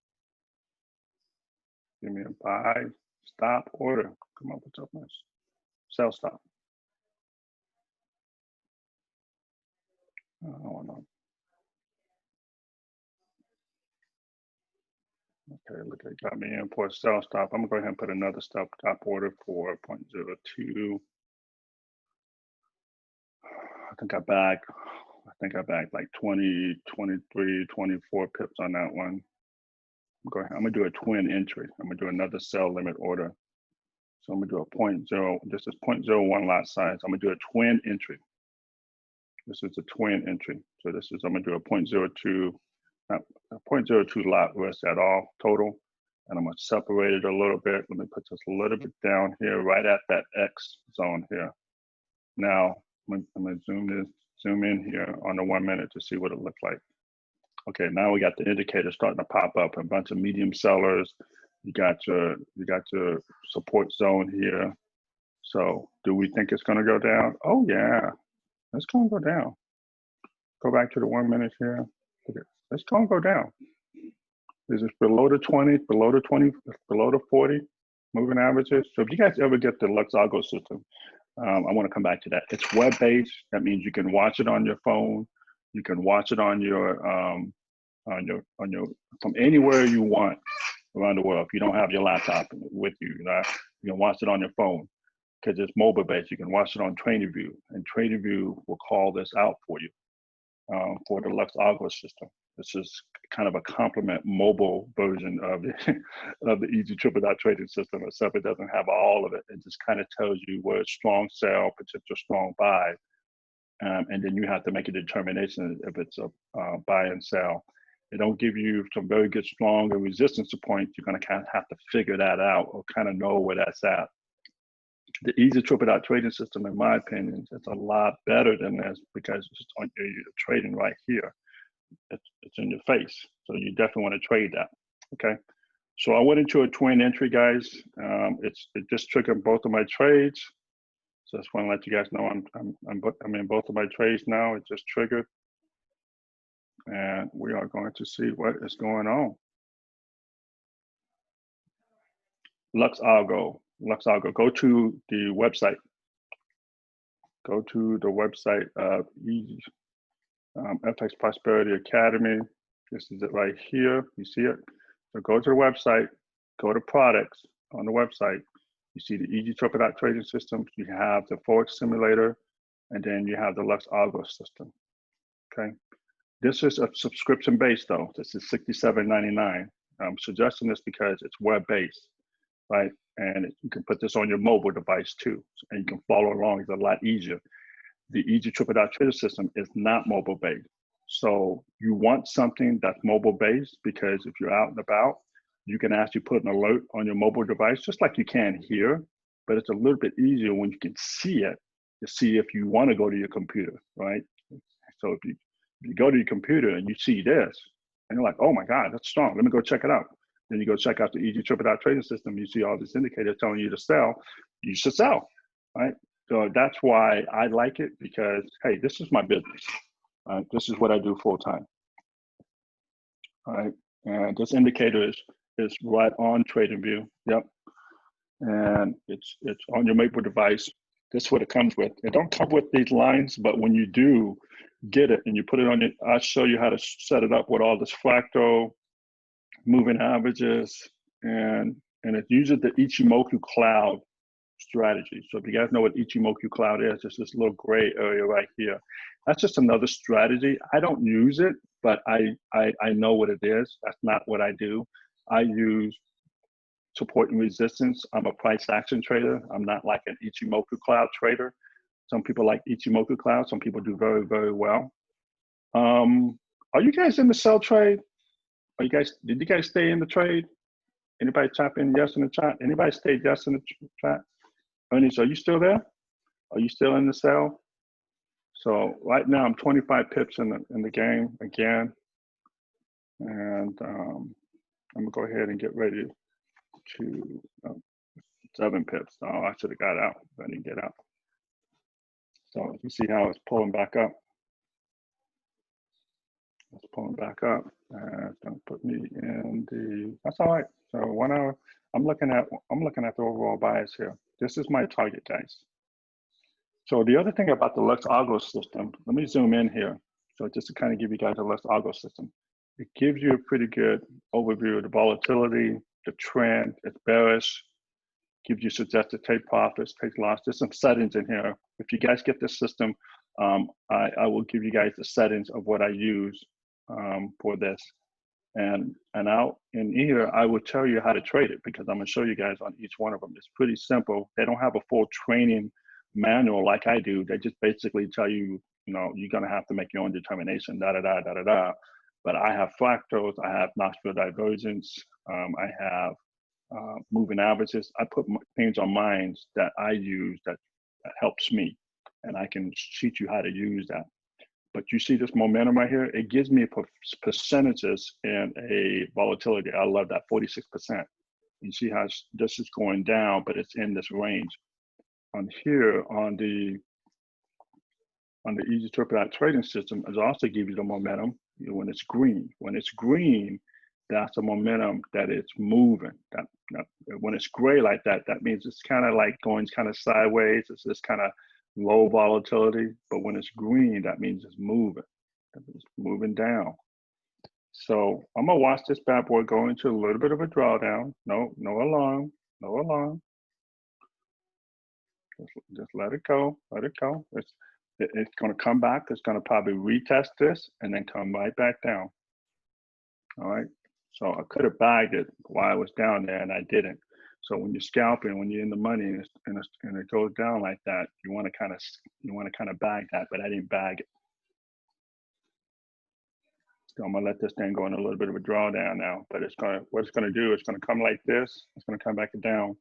Give me a buy, stop, order. Come on, what's up next? Sell stop. Oh no. Okay, look, it got me in for a sell stop. I'm gonna go ahead and put another stop order for 0.02. I think I backed like 20, 23, 24 pips on that one. I'm gonna do a twin entry. I'm gonna do another sell limit order. So I'm gonna do a 0.0, this is 0.01 lot size. I'm gonna do a twin entry. This is a twin entry. So this is, I'm gonna do a 0.02, not a 0.02 lot risk at all total. And I'm gonna separate it a little bit. Let me put this a little bit down here, right at that X zone here. Now, I'm gonna zoom in here on the 1 minute to see what it looks like. Okay, now we got the indicator starting to pop up, a bunch of medium sellers. You got your support zone here. So do we think it's gonna go down? Oh yeah, it's gonna go down. Go back to the 1 minute here. Okay, it's gonna go down. Is it below the 20, below the 20, below the 40 moving averages? So if you guys ever get the Lux Algo system, I want to come back to that. It's web-based. That means you can watch it on your phone. You can watch it on your from anywhere you want around the world. If you don't have your laptop with you, you can watch it on your phone because it's mobile-based. You can watch it on TradingView, and TradingView will call this out for you for the Lux Algo system. This is kind of a complement mobile version of the Easy Triple Dot trading system, except it doesn't have all of it. It just kind of tells you where it's strong sell, potential strong buy, and then you have to make a determination if it's a buy and sell. It don't give you some very good strong resistance points. You're going to kind of have to figure that out or kind of know where that's at. The Easy Triple Dot trading system, in my opinion, is a lot better than this because it's on you're trading right here. It's in your face. So you definitely want to trade that. Okay. So I went into a twin entry, guys. It just triggered both of my trades. So I just want to let you guys know I'm in both of my trades now. It just triggered. And we are going to see what is going on. Lux Algo. Go to the website. Go to the website of FX Prosperity Academy. This is it right here. You see it? So go to the website, go to products on the website. You see the Easy Triple Dot trading system. You have the Forex simulator, and then you have the Lux Algo system. Okay. This is a subscription based though. This is $67.99. I'm suggesting this because it's web based, right? And you can put this on your mobile device too, and you can follow along. It's a lot easier. The Easy Triple Dot trading system is not mobile based. So you want something that's mobile based because if you're out and about, you can actually put an alert on your mobile device, just like you can here, but it's a little bit easier when you can see it to see if you want to go to your computer, right? So if you go to your computer and you see this, and you're like, oh my God, that's strong. Let me go check it out. Then you go check out the Easy Triple Dot trading system. You see all this indicator telling you to sell. You should sell, right? So that's why I like it because, hey, this is my business. This is what I do full time. All right, and this indicator is right on TradingView. Yep, and it's on your mobile device. This is what it comes with. It don't come with these lines, but when you do get it and you put it on it, I'll show you how to set it up with all this fractal, moving averages, and it uses the Ichimoku cloud strategy. So if you guys know what Ichimoku cloud is, it's this little gray area right here. That's just another strategy. I don't use it, but I know what it is. That's not what I do. I use support and resistance. I'm a price action trader. I'm not like an Ichimoku cloud trader. Some people like Ichimoku cloud. Some people do very, very well. Are you guys in the sell trade? Did you guys stay in the trade? Anybody type in yes in the chat? Anybody stayed yes in the chat? Ernest, are you still there? Are you still in the sell? So right now I'm 25 pips in the game again. And I'm gonna go ahead and get ready to 7 pips. Oh, I should have got out. I didn't get out. So you see how it's pulling back up. It's pulling back up. It's going to put me in the. That's all right. So 1 hour. I'm looking at the overall bias here. This is my target, guys. So the other thing about the Lux Algo system, let me zoom in here. So just to kind of give you guys a Lux Algo system, it gives you a pretty good overview of the volatility, the trend, it's bearish, gives you suggested take profits, take loss. There's some settings in here. If you guys get this system, I will give you guys the settings of what I use for this. And out in here, I will tell you how to trade it because I'm gonna show you guys on each one of them. It's pretty simple. They don't have a full training manual like I do. They just basically tell you, you know, you're gonna have to make your own determination, da-da-da, But I have fractals, I have Knoxville divergence, I have moving averages. I put things on mine that I use that helps me, and I can teach you how to use that. But you see this momentum right here? It gives me percentages and a volatility. I love that, 46%. You see how this is going down, but it's in this range. On here, on the easy to apply trading system, it also gives you the momentum when it's green. When it's green, that's the momentum that it's moving. That when it's gray like that, that means it's kind of like going kind of sideways. It's this kind of low volatility. But when it's green, that means it's moving. It's moving down. So I'm gonna watch this bad boy go into a little bit of a drawdown. No alarm, no alarm. Just let it go, let it go. It's gonna come back. It's gonna probably retest this and then come right back down. All right. So I could have bagged it while I was down there, and I didn't. So when you're scalping, when you're in the money and it goes down like that, you want to kind of bag that, but I didn't bag it. So I'm gonna let this thing go in a little bit of a drawdown now. But what it's gonna do, it's gonna come like this. It's gonna come back down.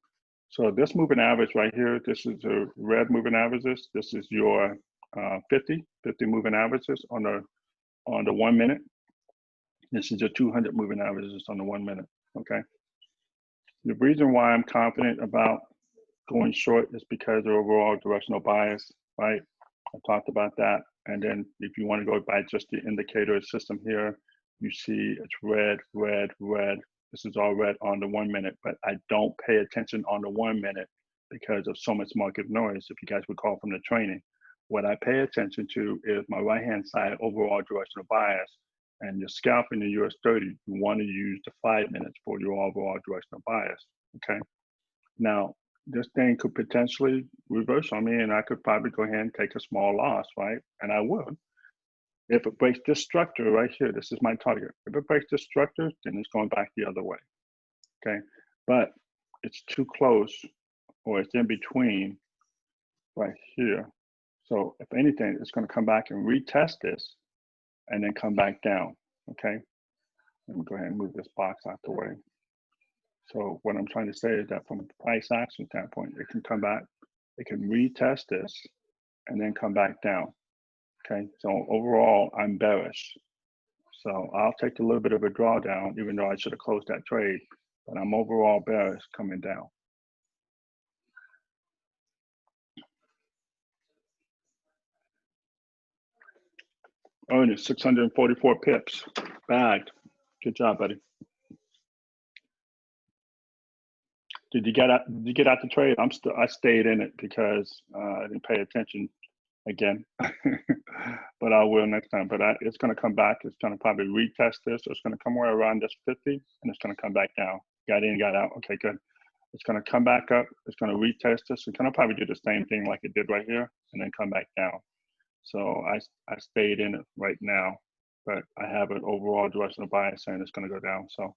So this moving average right here, this is the red moving averages. This is your 50 moving averages on the 1 minute. This is your 200 moving averages on the 1 minute, okay? The reason why I'm confident about going short is because of overall directional bias, right? I talked about that. And then if you want to go by just the indicator system here, you see it's red, red, red. This is all red on the 1 minute, but I don't pay attention on the 1 minute because of so much market noise, if you guys recall from the training. What I pay attention to is my right-hand side overall directional bias. And you're scalping the US 30, you want to use the 5 minutes for your overall directional bias, okay? Now, this thing could potentially reverse on me and I could probably go ahead and take a small loss, right? And I would. If it breaks this structure right here, this is my target. If it breaks this structure, then it's going back the other way, okay? But it's too close or it's in between right here. So if anything, it's going to come back and retest this and then come back down, okay? Let me go ahead and move this box out the way. So what I'm trying to say is that from a price action standpoint, it can come back, it can retest this and then come back down, okay? So overall, I'm bearish. So I'll take a little bit of a drawdown, even though I should have closed that trade, but I'm overall bearish coming down. Earned 644 pips, bagged. Good job, buddy. Did you get out the trade? I stayed in it because I didn't pay attention again, but I will next time. But it's going to come back. It's going to probably retest this. It's going to come right around this 50, and it's going to come back down. Got in, got out. Okay, good. It's going to come back up. It's going to retest this. It's going to probably do the same thing like it did right here, and then come back down. So I stayed in it right now, but I have an overall directional bias saying it's going to go down. So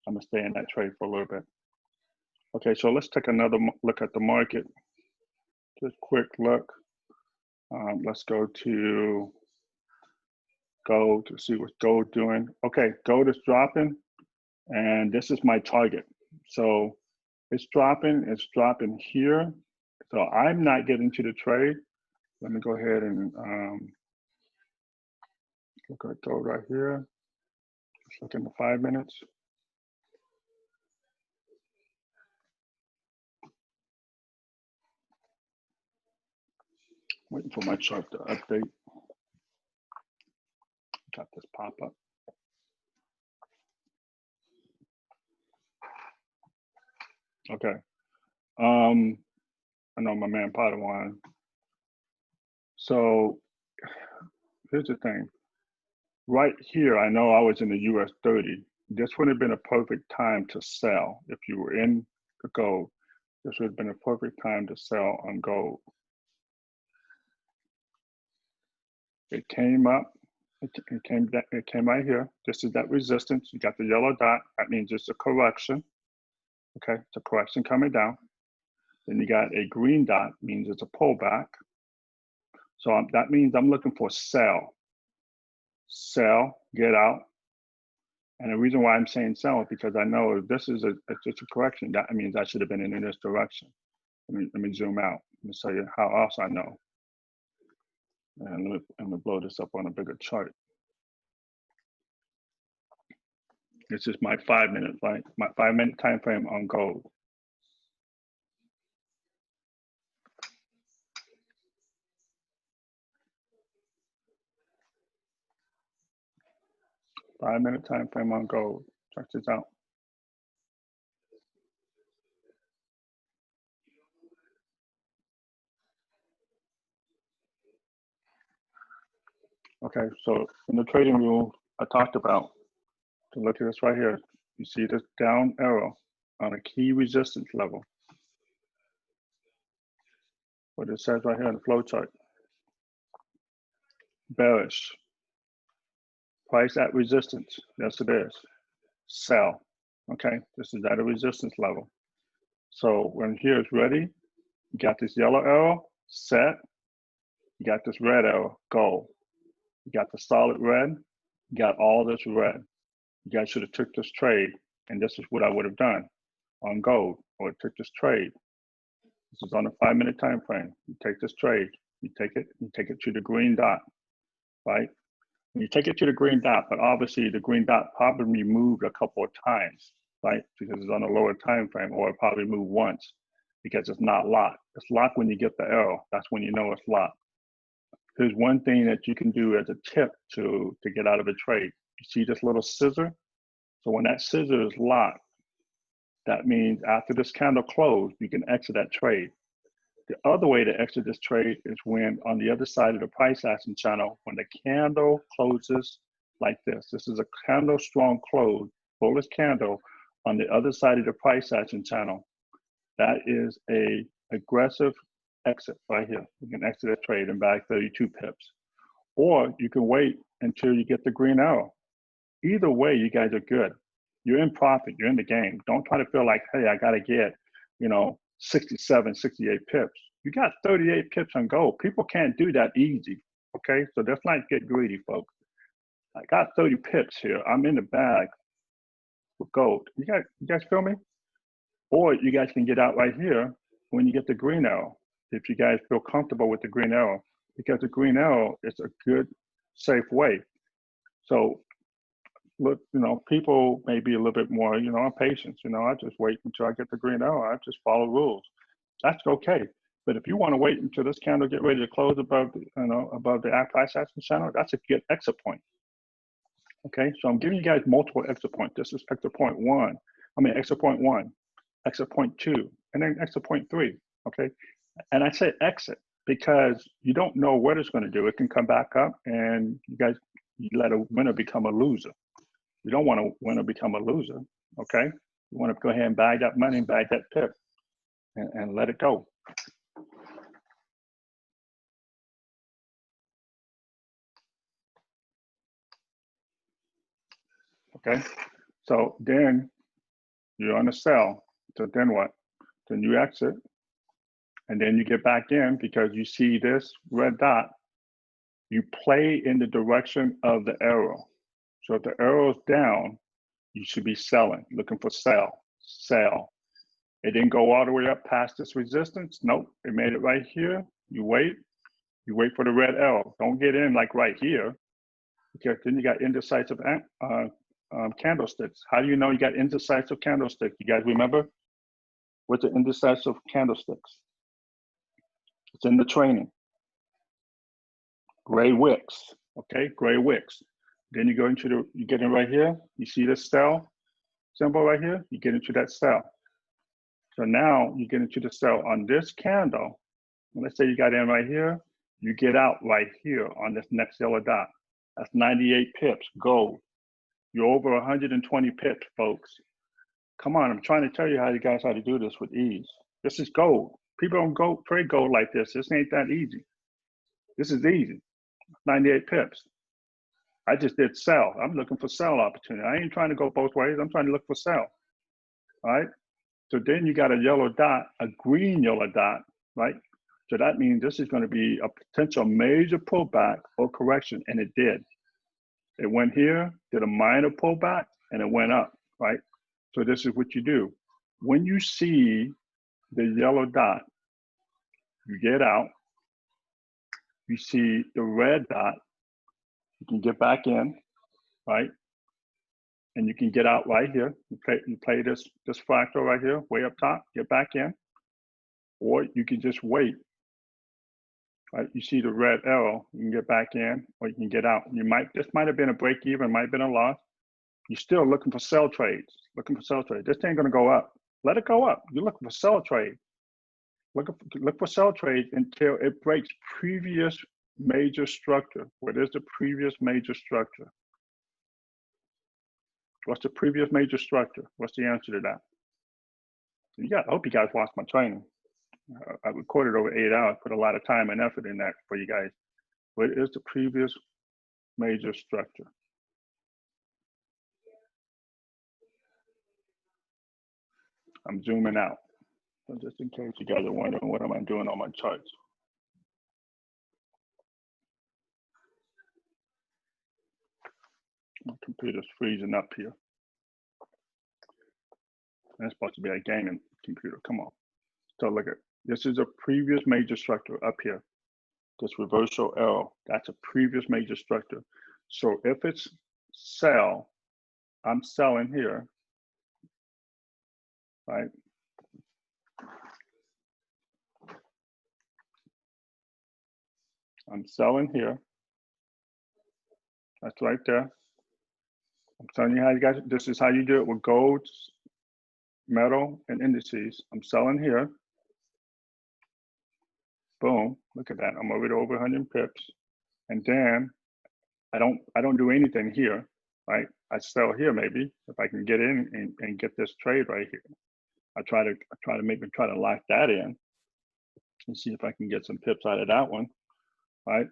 I'm going to stay in that trade for a little bit. Okay, so let's take another look at the market. Just quick look. Let's go to gold to see what gold doing. Okay, gold is dropping, and this is my target. So it's dropping here. So I'm not getting to the trade. Let me go ahead and look at gold right here. Let's look in the 5 minutes. Waiting for my chart to update. Got this pop up. Okay. I know my man Padawan. So here's the thing. Right here, I know I was in the US 30. This would have been a perfect time to sell. If you were in the gold, this would have been a perfect time to sell on gold. It came up, it came right here. This is that resistance. You got the yellow dot. That means it's a correction. Okay, it's a correction coming down. Then you got a green dot, means it's a pullback. So that means I'm looking for sell. Sell, get out. And the reason why I'm saying sell is because I know if this is just a correction, that means I should have been in this direction. Let me zoom out. Let me show you how else I know. And let me blow this up on a bigger chart. This is my 5 minute, right? My 5 minute time frame on gold. Five-minute time frame on gold. Check this out. Okay, so in the trading rule I talked about, to look at this right here, you see this down arrow on a key resistance level. What it says right here in the flow chart. Bearish. Price at resistance. Yes, it is. Sell. Okay, this is at a resistance level. So when here is ready, you got this yellow arrow, set. You got this red arrow, go. You got the solid red, you got all this red. You guys should have took this trade, and this is what I would have done on gold, or took this trade. This is on a 5 minute time frame. You take this trade, you take it to the green dot, right? And you take it to the green dot, but obviously the green dot probably moved a couple of times, right? Because it's on a lower time frame, or it probably moved once because it's not locked. It's locked when you get the arrow. That's when you know it's locked. There's one thing that you can do as a tip to get out of a trade. You see this little scissor? So when that scissor is locked, that means after this candle closed, you can exit that trade. The other way to exit this trade is when on the other side of the price action channel, when the candle closes like this. This is a candle strong close, bullish candle on the other side of the price action channel. That is a aggressive exit right here. You can exit a trade and buy 32 pips. Or you can wait until you get the green arrow. Either way, you guys are good. You're in profit, you're in the game. Don't try to feel like, hey, I gotta get, 67, 68 pips. You got 38 pips on gold. People can't do that easy, okay? So let's not get greedy, folks. I got 30 pips here. I'm in the bag with gold. You guys feel me? Or you guys can get out right here when you get the green arrow, if you guys feel comfortable with the green arrow, because the green arrow is a good, safe way. So look, people may be a little bit more, impatient. I just wait until I get the green arrow. I just follow rules. That's okay. But if you want to wait until this candle get ready to close above the price action channel, that's a good exit point. Okay, so I'm giving you guys multiple exit points. This is exit point one, exit point 1, exit point 2, and then exit point 3. Okay, and I say exit because you don't know what it's going to do. It can come back up, and you let a winner become a loser. You don't want a winner become a loser. Okay, you want to go ahead and bag that money and bag that pip, and let it go. Okay, so then you're on a sell. So then what? Then you exit, and then you get back in because you see this red dot. You play in the direction of the arrow. So if the arrow is down, you should be selling, looking for sell. It didn't go all the way up past this resistance. Nope, it made it right here. You wait for the red arrow. Don't get in like right here, because then you got indecisive candlesticks. How do you know you got indecisive candlesticks? You guys remember? What's the indecisive candlesticks? It's in the training. gray wicks, okay, gray wicks. Then you go into the, you get in right here, you see this sell symbol right here, you get into that sell. So now you get into the sell on this candle. Let's say you got in right here, you get out right here on this next yellow dot. That's 98 pips, gold. You're over 120 pips, folks. Come on, I'm trying to tell you how you guys how to do this with ease. This is gold. People don't go trade gold like this. This ain't that easy. This is easy. 98 pips. I just did sell. I'm looking for sell opportunity. I ain't trying to go both ways. I'm trying to look for sell. All right. So then you got a yellow dot, a green yellow dot, right? So that means this is going to be a potential major pullback or correction, and it did. It went here, did a minor pullback, and it went up, right? So this is what you do. When you see the yellow dot, you get out. You see the red dot, you can get back in, right? And you can get out right here. You play this fractal right here, way up top, get back in. Or you can just wait. Right? You see the red arrow, you can get back in, or you can get out. This might have been a break even, might have been a loss. You're still looking for sell trades, This ain't gonna go up. Let it go up. You're looking for sell trade. Look for sell trades until it breaks previous major structure. What is the previous major structure? What's the previous major structure? What's the answer to that? I hope you guys watched my training. I recorded over 8 hours, put a lot of time and effort in that for you guys. What is the previous major structure? I'm zooming out. So just in case you guys are wondering what am I doing on my charts. My computer's freezing up here. That's supposed to be a gaming computer, come on. So look at, this is a previous major structure up here. This reversal L, that's a previous major structure. So if it's sell, I'm selling here, right? I'm selling here. That's right there. I'm telling you how you guys, this is how you do it with gold, metal, and indices. I'm selling here. Boom, look at that. I'm over 100 pips. And then I don't do anything here, right? I sell here maybe if I can get in and get this trade right here. I try to lock that in and see if I can get some pips out of that one, right?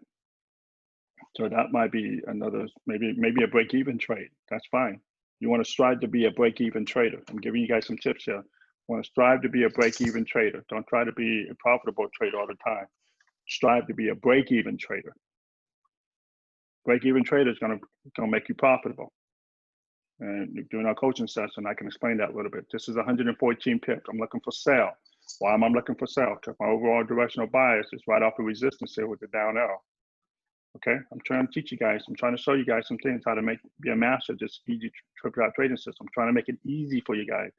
So that might be another, maybe a break-even trade. That's fine. You want to strive to be a break-even trader. I'm giving you guys some tips here. You want to strive to be a break-even trader. Don't try to be a profitable trader all the time. Strive to be a break-even trader. Break-even trader is gonna make you profitable. And during our coaching session, I can explain that a little bit. This is 114 pips. I'm looking for sell. Why am I looking for sell? Because my overall directional bias is right off the resistance here with the down arrow. Okay, I'm trying to teach you guys. I'm trying to show you guys some things how to be a master of this easy triple out trading system. I'm trying to make it easy for you guys.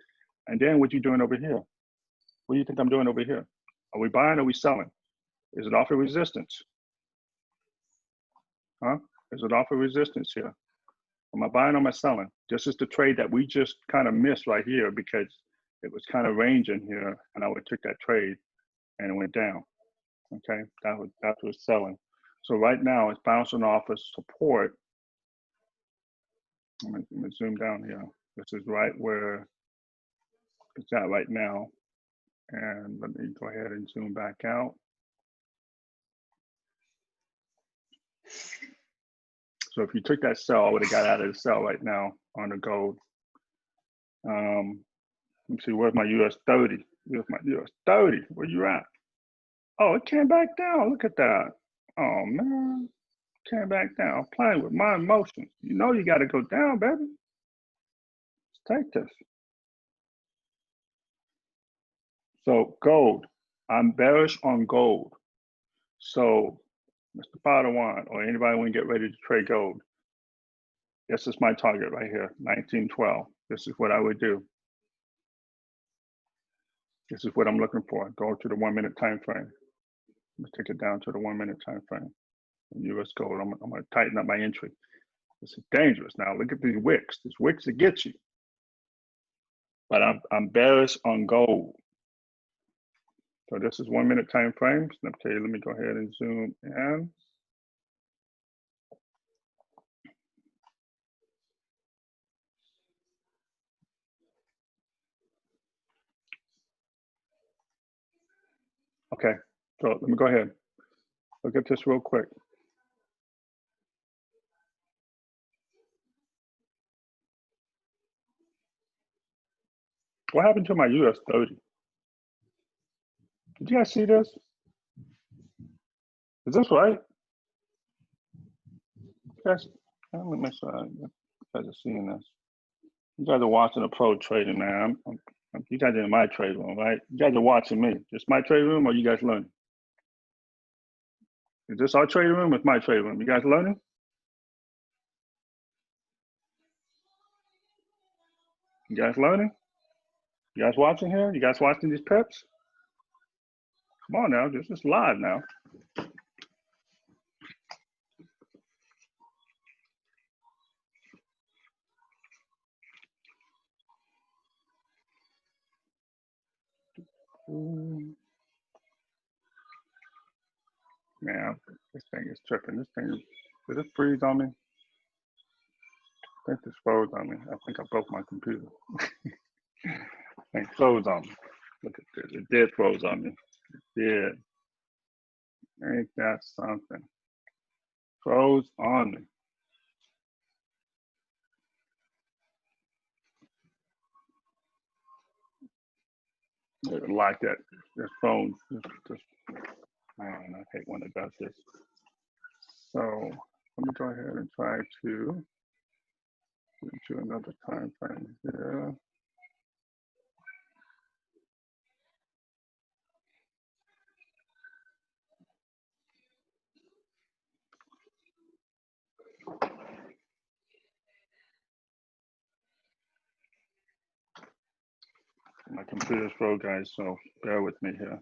And then what you doing over here? What do you think I'm doing over here? Are we buying or are we selling? Is it off of resistance? Huh? Is it off of resistance here? Am I buying or am I selling? This is the trade that we just kind of missed right here because it was kind of ranging here and I would took that trade and it went down. Okay, that was selling. So right now it's bouncing off of support. Let me zoom down here. This is right where it's at right now. And let me go ahead and zoom back out. So if you took that sell, I would have got out of the sell right now on the gold. Let me see, where's my US 30? Where's my US 30? Where you at? Oh, it came back down. Look at that. Oh man, came back down. I'm playing with my emotions. You know you got to go down, baby. Let's take this. So gold, I'm bearish on gold. So Mr. Padawan or anybody want to get ready to trade gold, this is my target right here, 1912. This is what I would do. This is what I'm looking for. Go to the 1 minute time frame. Let's take it down to the 1 minute time frame. US gold. I'm going to tighten up my entry. This is dangerous. Now look at these wicks. These wicks that get you. But I'm bearish on gold. So this is 1 minute time frames. Okay, let me go ahead and zoom in. Okay, so let me go ahead. Look at this real quick. What happened to my US 30? Did you guys see this? Is this right? Guys, let me make sure you guys are seeing this. You guys are watching a pro trading, man. You guys are in my trade room, right? You guys are watching me. Just my trade room, or you guys learning? Is this our trade room? Or my trade room? You guys learning? You guys learning? You guys watching here? You guys watching these pips? Come on now, this is live now. Man, this thing is tripping. This thing, did it freeze on me? I think this froze on me. I think I broke my computer. It froze on me. Look at this. It did froze on me. It did. Ain't that something? Froze on me. Like that. This phone just man, I hate when it does this. So let me go ahead and try to do another time frame here. My computer's froze, guys, so bear with me here.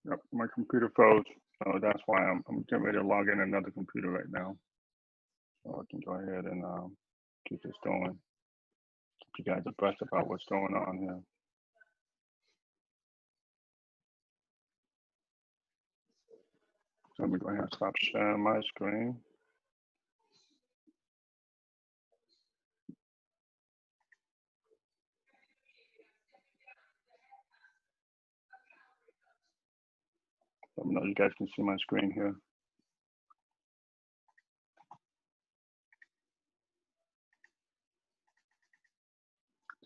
Yep, my computer froze, so that's why I'm getting ready to log in another computer right now. So I can go ahead and keep this going. Keep you guys abreast about what's going on here. So let me go ahead and stop sharing my screen. Let me know you guys can see my screen here.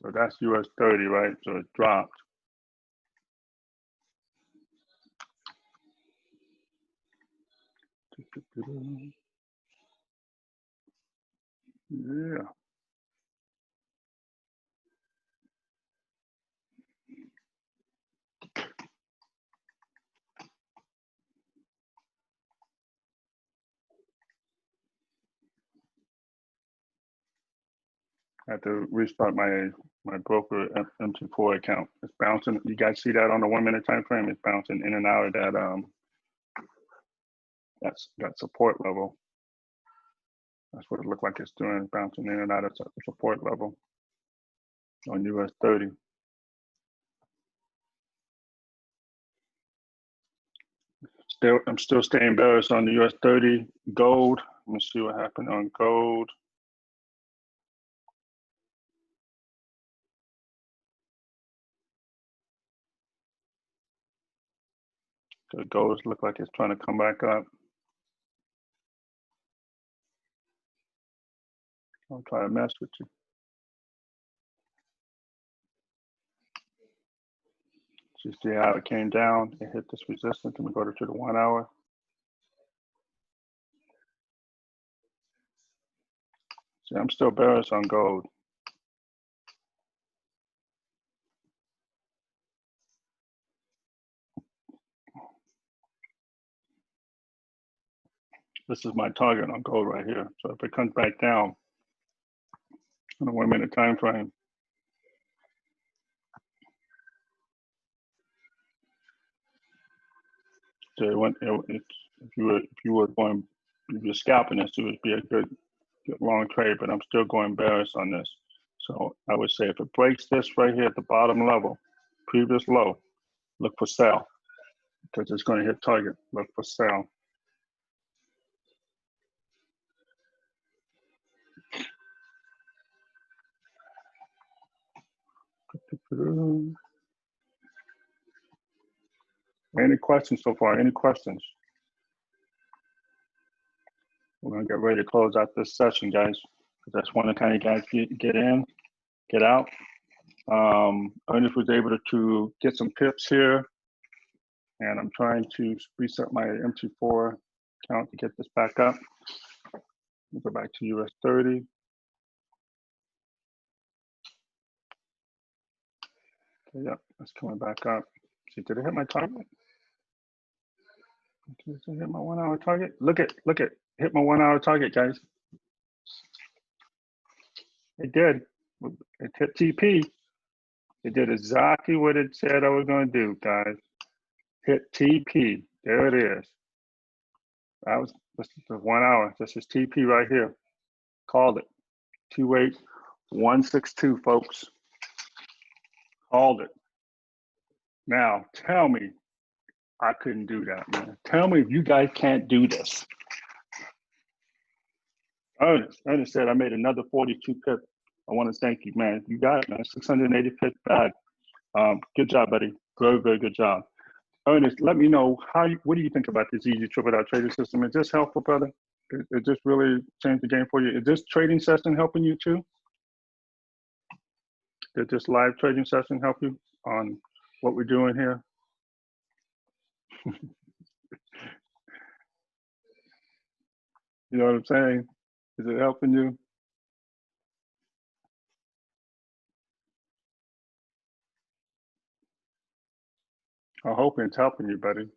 So that's US 30, right? So it dropped. Yeah. I had to restart my broker MT4 account. It's bouncing. You guys see that on the 1 minute time frame? It's bouncing in and out of that support level. That's what it looked like it's doing, bouncing in and out of support level on US 30. I'm still staying bearish on the US 30 gold. Let me see what happened on gold. The gold looks like it's trying to come back up. I'll try to mess with you. You see how it came down? It hit this resistance. Let me go to the 1 hour. See, I'm still bearish on gold. This is my target on gold right here. So if it comes back down on a 1 minute time frame, so if you were going, if you're scalping this, it would be a good long trade. But I'm still going bearish on this. So I would say if it breaks this right here at the bottom level, previous low, look for sell, because it's going to hit target. Look for sell. Any questions so far? Any questions? We're going to get ready to close out this session, guys. I just want to kind of guys get in, get out. Ernest was able to get some pips here, and I'm trying to reset my MT4 account to get this back up. We'll go back to US 30. Okay, yep, that's coming back up. See, did it hit my target? Did it hit my 1 hour target? Look at, hit my 1 hour target, guys. It did. It hit TP. It did exactly what it said I was going to do, guys. Hit TP. There it is. That was the 1 hour. This is TP right here. Called it. 28162, folks. Called it. Now, tell me I couldn't do that, man. Tell me if you guys can't do this. Ernest said I made another 42 pips. I want to thank you, man. You got it, man. 680 pips back. Good job, buddy. Very, very good job. Ernest, let me know what do you think about this easy triple dot trading system? Is this helpful, brother? It just really changed the game for you. Is this trading session helping you too? Did this live trading session help you on what we're doing here? You know what I'm saying? Is it helping you? I hope it's helping you, buddy.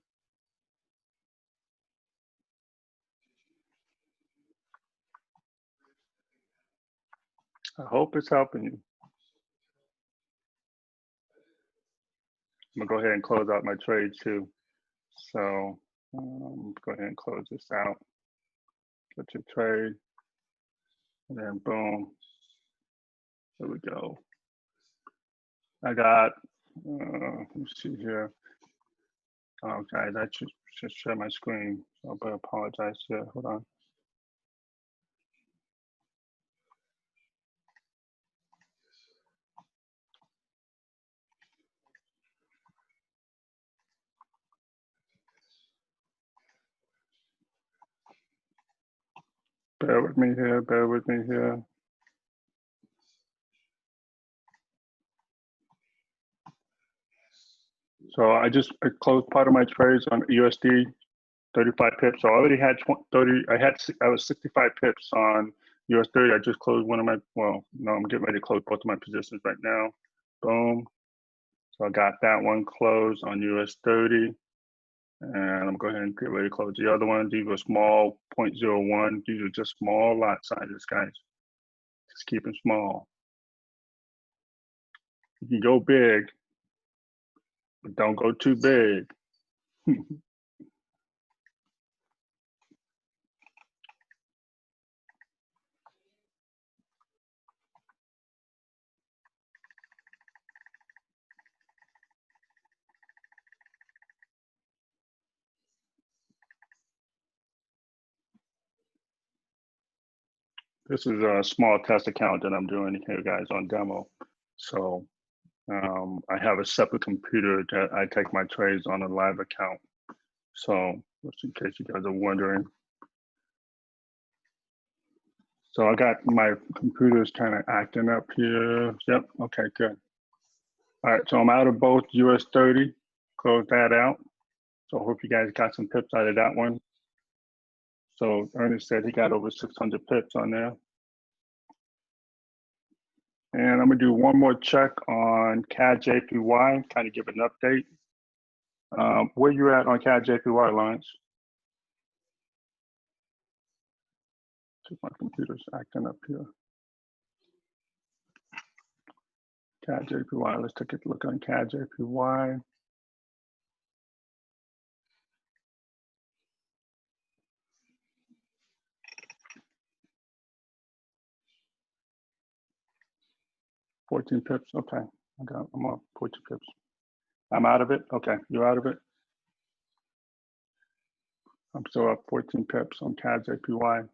I hope it's helping you. I'm gonna go ahead and close out my trade too. So go ahead and close this out. Get your trade, and then boom. There we go. I got, let me see here. Oh, guys, I should share my screen. So I better apologize here. Hold on. Bear with me here, bear with me here. So I closed part of my trades on USD, 35 pips. So I already had 30, I was 65 pips on US 30. I just closed one of my, well, no, I'm getting ready to close both of my positions right now. Boom. So I got that one closed on US 30. And I'm going ahead and get ready to close the other one. These were small, 0.01. These are just small lot sizes, guys. Just keep them small. You can go big, but don't go too big. This is a small test account that I'm doing here, guys, on demo. So I have a separate computer that I take my trades on a live account. So just in case you guys are wondering. So I got my computers kind of acting up here. Yep, okay, good. All right, so I'm out of both US 30 close that out. So I hope you guys got some pips out of that one. So Ernest said he got over 600 pips on there. And I'm gonna do one more check on CAD JPY, kind of give an update. Where you at on CAD JPY, Lawrence? My computer's acting up here. CAD JPY, let's take a look on CAD JPY. $14 pips, okay. I'm up 14 pips. I'm out of it, okay, you're out of it? I'm still up 14 pips on CAD JPY.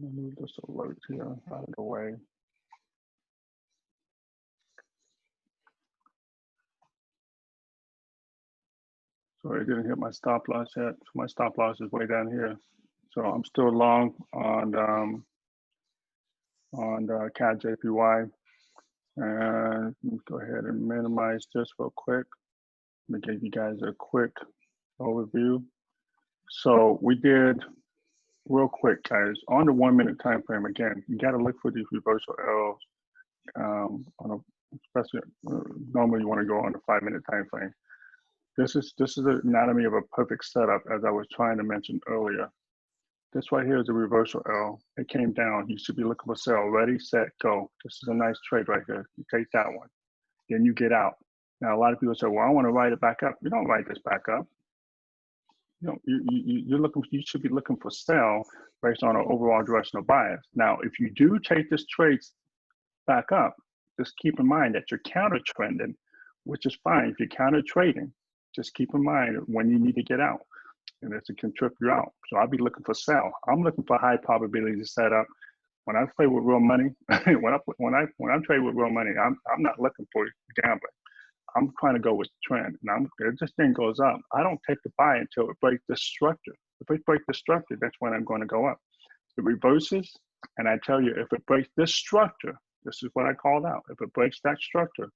Let me move this alert here out of the way. So it didn't hit my stop loss yet. So my stop loss is way down here. So I'm still long on CAD JPY. And let's go ahead and minimize this real quick. Let me give you guys a quick overview. So we did, real quick, guys, on the 1 minute time frame, again, you got to look for these reversal arrows. Especially normally you want to go on the 5 minute time frame. This is the anatomy of a perfect setup, as I was trying to mention earlier. This right here is a reversal arrow. It came down. You should be looking for sell. Ready, set, go. This is a nice trade right here. You take that one, then you get out. Now a lot of people say, "Well, I want to write it back up." You don't write this back up. You're looking. You should be looking for sell based on an overall directional bias. Now, if you do take this trade back up, just keep in mind that you're counter trending, which is fine. If you're counter trading, just keep in mind when you need to get out, and it can trip you out. So I'll be looking for sell. I'm looking for high probability to set up. When I play with real money, when I trade with real money, I'm not looking for gambling. I'm trying to go with the trend. And if this thing goes up, I don't take the buy until it breaks the structure. If it breaks the structure, that's when I'm going to go up. It reverses, and I tell you, if it breaks this structure, this is what I called out. If it breaks that structure,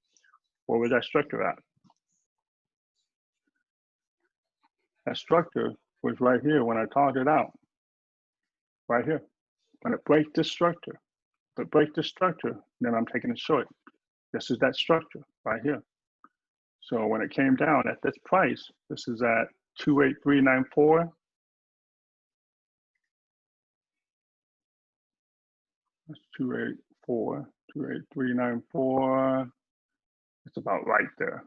where was that structure at? That structure was right here when I called it out. Right here. When it breaks this structure, if it breaks this structure, then I'm taking a short. This is that structure right here. So when it came down at this price, this is at 28394. That's 28394. It's about right there.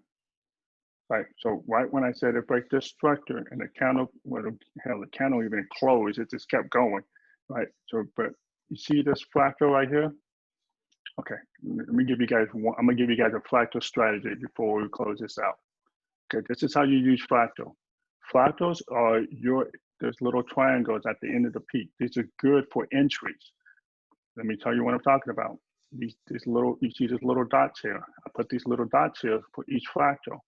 Right, so right when I said it break this structure and the candle, well, hell, the candle even closed, it just kept going, right? So, but you see this fractal right here? Okay, let me give you guys one. I'm gonna give you guys a fractal strategy before we close this out. Okay, this is how you use fractal. Fractals are there's little triangles at the end of the peak. These are good for entries. Let me tell you what I'm talking about. You see these little dots here. I put these little dots here for each fractal.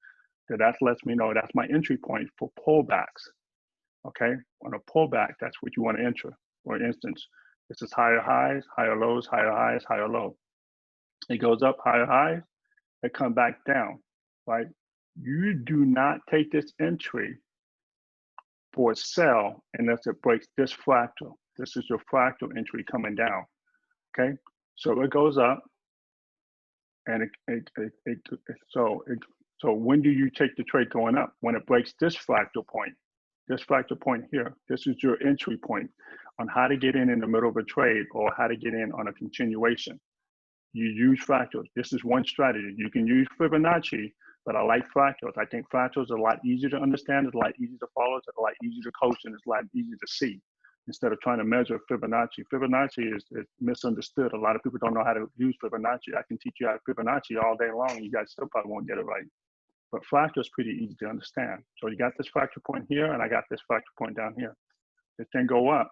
That lets me know that's my entry point for pullbacks. Okay, on a pullback, that's what you want to enter. For instance, this is higher highs, higher lows, higher highs, higher low. It goes up, higher highs, it comes back down, right? You do not take this entry for a sell unless it breaks this fractal. This is your fractal entry coming down, okay? So it goes up, and so when do you take the trade going up? When it breaks this fractal point here. This is your entry point on how to get in the middle of a trade or how to get in on a continuation. You use fractals. This is one strategy. You can use Fibonacci, but I like fractals. I think fractals are a lot easier to understand, it's a lot easier to follow, it's a lot easier to coach, and it's a lot easier to see instead of trying to measure Fibonacci. Fibonacci is misunderstood. A lot of people don't know how to use Fibonacci. I can teach you how to Fibonacci all day long, and you guys still probably won't get it right. But fractal is pretty easy to understand. So you got this fractal point here, and I got this fractal point down here. This thing go up,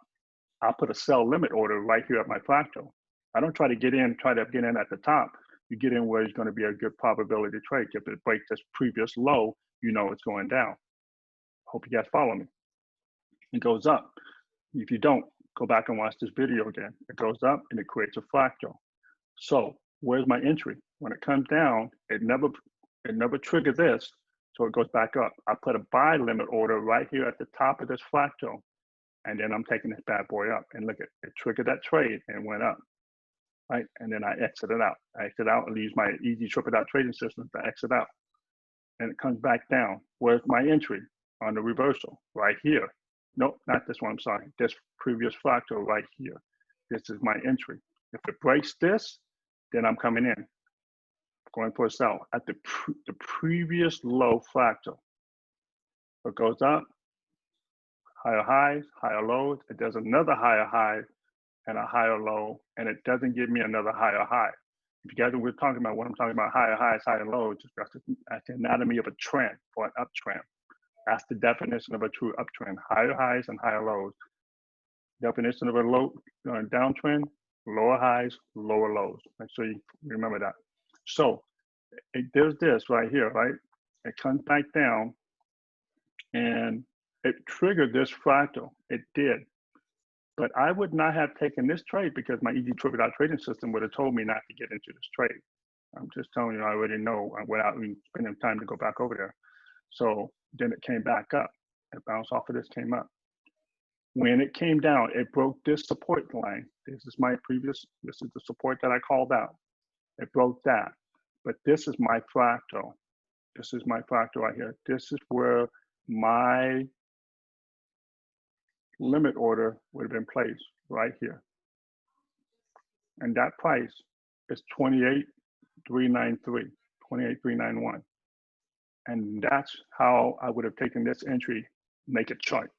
I'll put a sell limit order right here at my fractal. I don't try to get in at the top. You get in where it's going to be a good probability trade. If it breaks this previous low, you know it's going down. Hope you guys follow me. It goes up. If you don't, go back and watch this video again. It goes up and it creates a fractal. So Where's my entry? When it comes down, it never triggered this, so it goes back up. I put a buy limit order right here at the top of this fractal, and then I'm taking this bad boy up. And look, it triggered that trade and went up, right? And then I exited out. I exit out and use my easy triple dot trading system to exit out. And it comes back down. Where's my entry? On the reversal, right here. Nope, not this one, I'm sorry. This previous fractal right here. This is my entry. If it breaks this, then I'm coming in, going for a sell at the previous low fractal. It goes up, higher highs, higher lows. It does another higher high and a higher low, and it doesn't give me another higher high. If you guys we're talking about, when I'm talking about higher highs, higher lows, that's the anatomy of a trend or an uptrend. That's the definition of a true uptrend: higher highs and higher lows. Definition of a low downtrend: lower highs, lower lows. Make sure you remember that. So there's this right here, right? It comes back down and it triggered this fractal. It did. But I would not have taken this trade because my easy triple dot trading system would have told me not to get into this trade. I'm just telling you, I already know without even spending time to go back over there. So then it came back up. It bounced off of this, came up. When it came down, it broke this support line. This is the support that I called out. It broke that. But this is my fractal. This is my fractal right here. This is where my limit order would have been placed, right here. And that price is 28,393, 28,391. And that's how I would have taken this entry, make a chart.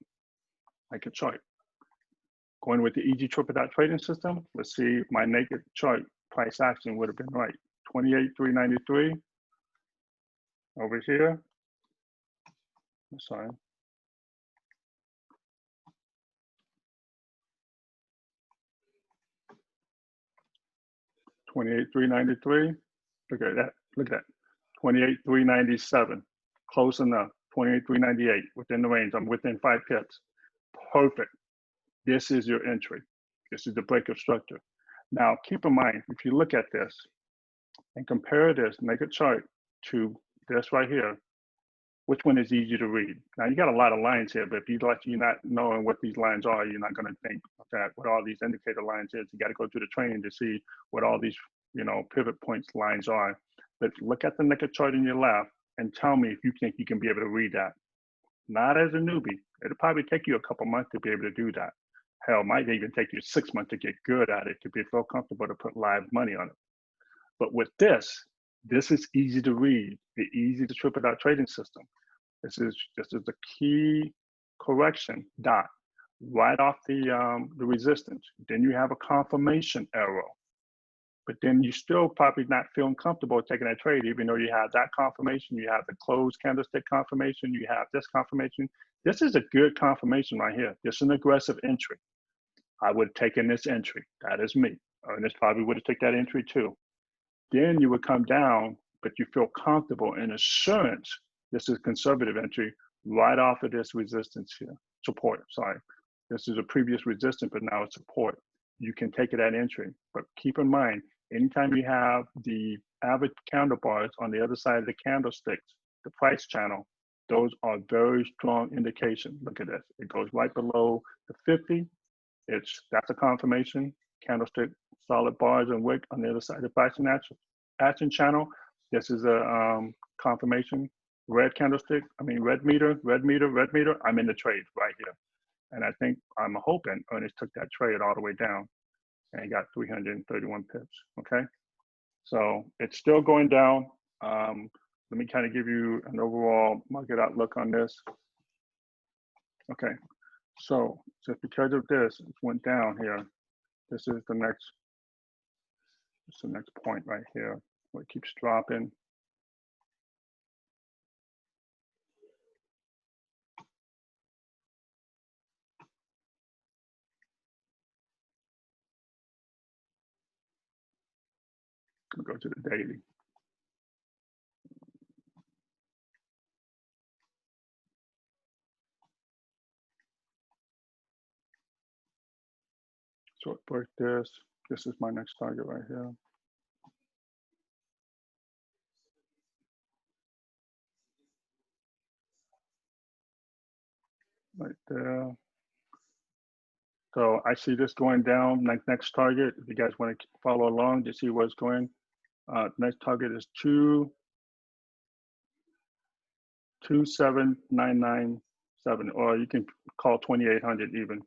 Going with the easy triple dot trading system, let's see if my naked chart price action would have been right. 28,393 over here. Sorry. $28,393. Look at that. Look at that. 28,397. Close enough. 28,398. Within the range. I'm within 5 pips. Perfect. This is your entry. This is the breakup structure. Now, keep in mind, if you look at this and compare this, make a chart to this right here, which one is easy to read? Now, you got a lot of lines here, but if you're not knowing what these lines are, you're not going to think that what all these indicator lines is. You got to go through the training to see what all these, pivot points lines are. But look at the naked chart in your left and tell me if you think you can be able to read that. Not as a newbie. It'll probably take you a couple months to be able to do that. Hell, it might even take you 6 months to get good at it, to feel comfortable to put live money on it. But with this is easy to read, the easy to triple dot trading system. This is the key correction dot right off the resistance. Then you have a confirmation arrow. But then you still probably not feeling comfortable taking that trade, even though you have that confirmation, you have the closed candlestick confirmation, you have this confirmation. This is a good confirmation right here. This is an aggressive entry. I would have taken this entry. That is me. Ernest probably would have taken that entry too. Then you would come down, but you feel comfortable in assurance. This is conservative entry right off of this resistance here. Support, sorry. This is a previous resistance, but now it's support. You can take it at entry, but keep in mind, anytime you have the average candle bars on the other side of the candlesticks, the price channel, those are very strong indication. Look at this. It goes right below the 50. That's a confirmation. Candlestick, solid bars and wick on the other side of the price action channel. This is a confirmation. Red candlestick, red meter. I'm in the trade right here. And I think, I'm hoping Ernest took that trade all the way down and he got 331 pips, okay? So it's still going down. Let me kind of give you an overall market outlook on this. Okay, so just because of this, it went down here. This is the next point right here where it keeps dropping. We'll go to the daily. So it broke this. This is my next target right here. right there. So I see this going down, next target. If you guys want to follow along to see where it's going, next target is 27997, or you can call 2800 even.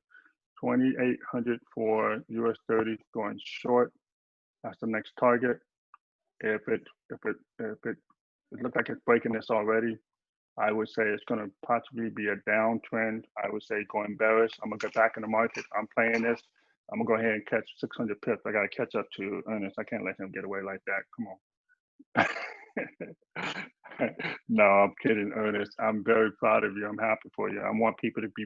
2800 for US 30 going short. That's the next target. If it looks like it's breaking this already, I would say it's going to possibly be a downtrend. I would say going bearish. I'm gonna get back in the market. I'm playing this. I'm gonna go ahead and catch 600 pips. I gotta catch up to Ernest. I can't let him get away like that. Come on. No, I'm kidding, Ernest. I'm very proud of you. I'm happy for you. I want people to be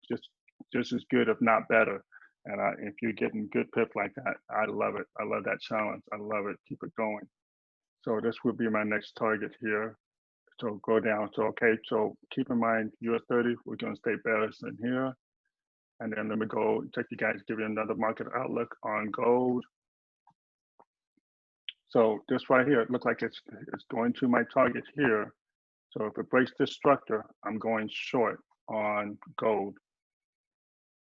just as good, if not better. And if you're getting good pip like that, I love it. I love that challenge. I love it. Keep it going. So this will be my next target here. So go down. So okay. So keep in mind, US 30. We're gonna stay bearish in here. And then let me go take you guys, give you another market outlook on gold. So this right here, it looks like it's going to my target here. So if it breaks this structure, I'm going short on gold.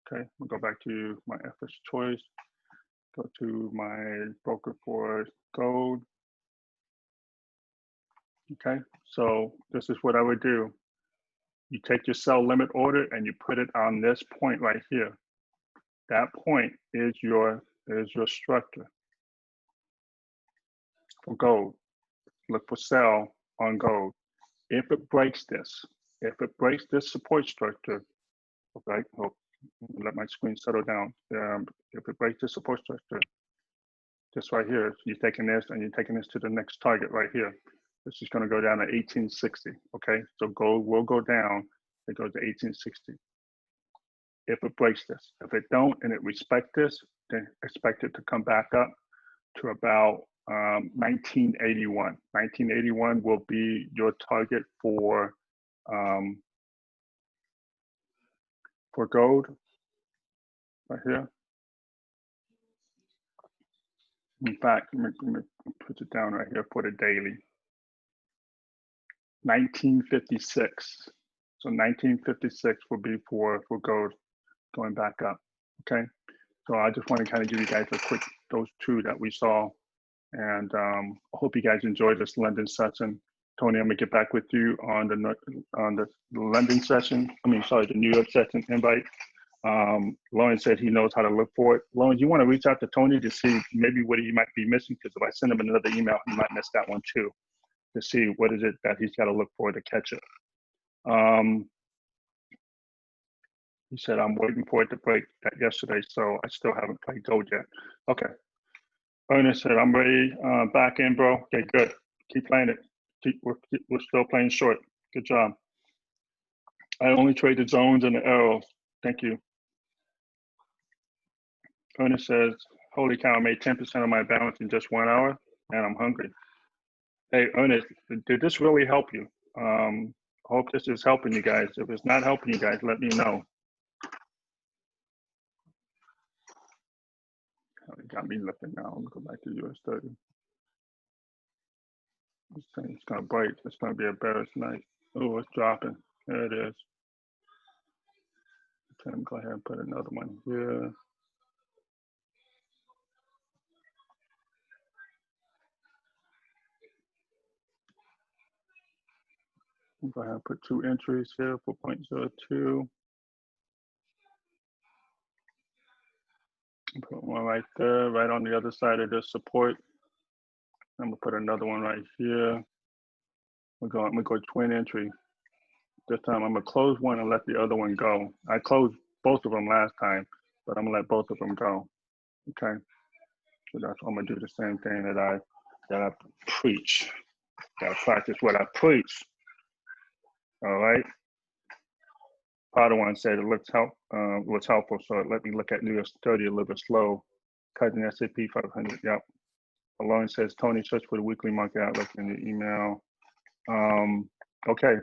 Okay, we'll go back to my FS choice. Go to my broker for gold. Okay, so this is what I would do. You take your sell limit order and you put it on this point right here. That point is your structure for gold. Look for sell on gold. If it breaks this support structure, okay, let my screen settle down. If it breaks this support structure, this right here, you're taking this and you're taking this to the next target right here. This is going to go down to 1860. Okay, so gold will go down. It goes to 1860. If it breaks this, if it don't and it respect this, then expect it to come back up to about 1981. 1981 will be your target for gold right here. In fact, let me put it down right here for the daily. 1956. So 1956 will be for gold going back up. Okay. So I just want to kind of give you guys a quick, those two that we saw. And I hope you guys enjoyed this London session. Tony, I'm gonna get back with you on the London session. I mean, sorry, the New York session invite. Lauren said he knows how to look for it. Lauren, you want to reach out to Tony to see maybe what he might be missing? Because if I send him another email, he might miss that one too, to see what is it that he's got to look for to catch it. He said, I'm waiting for it to break that yesterday, so I still haven't played gold yet. Okay. Ernest said, I'm ready, back in, bro. Okay, good. Keep playing it. We're still playing short. Good job. I only trade the zones and the arrows. Thank you. Ernest says, holy cow, I made 10% of my balance in just 1 hour, and I'm hungry. Hey, Ernest, did this really help you? I hope this is helping you guys. If it's not helping you guys, let me know. It got me looking now. I'm gonna go back to US 30. This thing's gonna break. It's gonna be a bearish night. Oh, it's dropping. There it is. Okay, I'm gonna go ahead and put another one here. I'm gonna go ahead and put 2 entries here for 0.02. Put one right there, right on the other side of this support. I'm gonna put another one right here. I'm gonna go twin entry. This time I'm gonna close one and let the other one go. I closed both of them last time, but I'm gonna let both of them go. Okay. So that's what I'm gonna do, the same thing that I preach. Gotta practice what I preach. All right. Padawan said it looks helpful, so let me look at New York 30 a little bit slow. Cutting S&P 500. Yep. Lauren says, Tony, search for the weekly market outlook in the email. Okay,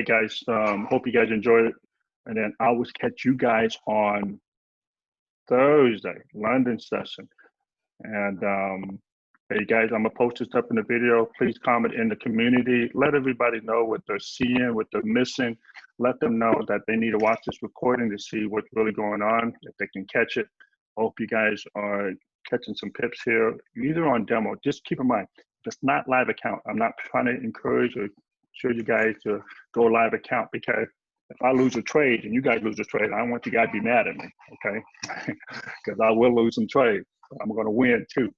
guys. Hope you guys enjoyed it. And then I will catch you guys on Thursday, London session. And Hey guys, I'm gonna post this up in the video. Please comment in the community. Let everybody know what they're seeing, what they're missing. Let them know that they need to watch this recording to see what's really going on, if they can catch it. Hope you guys are catching some pips here, either on demo. Just keep in mind, it's not live account. I'm not trying to encourage or show you guys to go live account, because if I lose a trade and you guys lose a trade, I don't want you guys to be mad at me, okay? Because I will lose some trades. I'm gonna win too.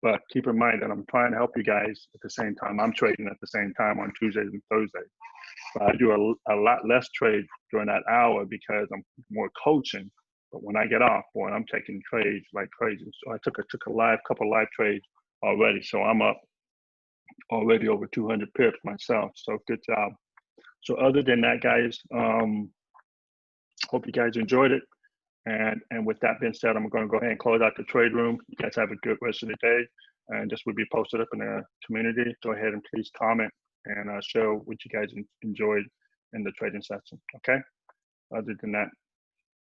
But keep in mind that I'm trying to help you guys at the same time. I'm trading at the same time on Tuesdays and Thursdays. But I do a lot less trade during that hour because I'm more coaching. But when I get off, boy, I'm taking trades like crazy. So I took a couple live trades already. So I'm up already over 200 pips myself. So good job. So other than that, guys, hope you guys enjoyed it. And with that being said, I'm going to go ahead and close out the trade room. You guys have a good rest of the day. And this will be posted up in the community. Go ahead and please comment and show what you guys enjoyed in the trading session. Okay. Other than that,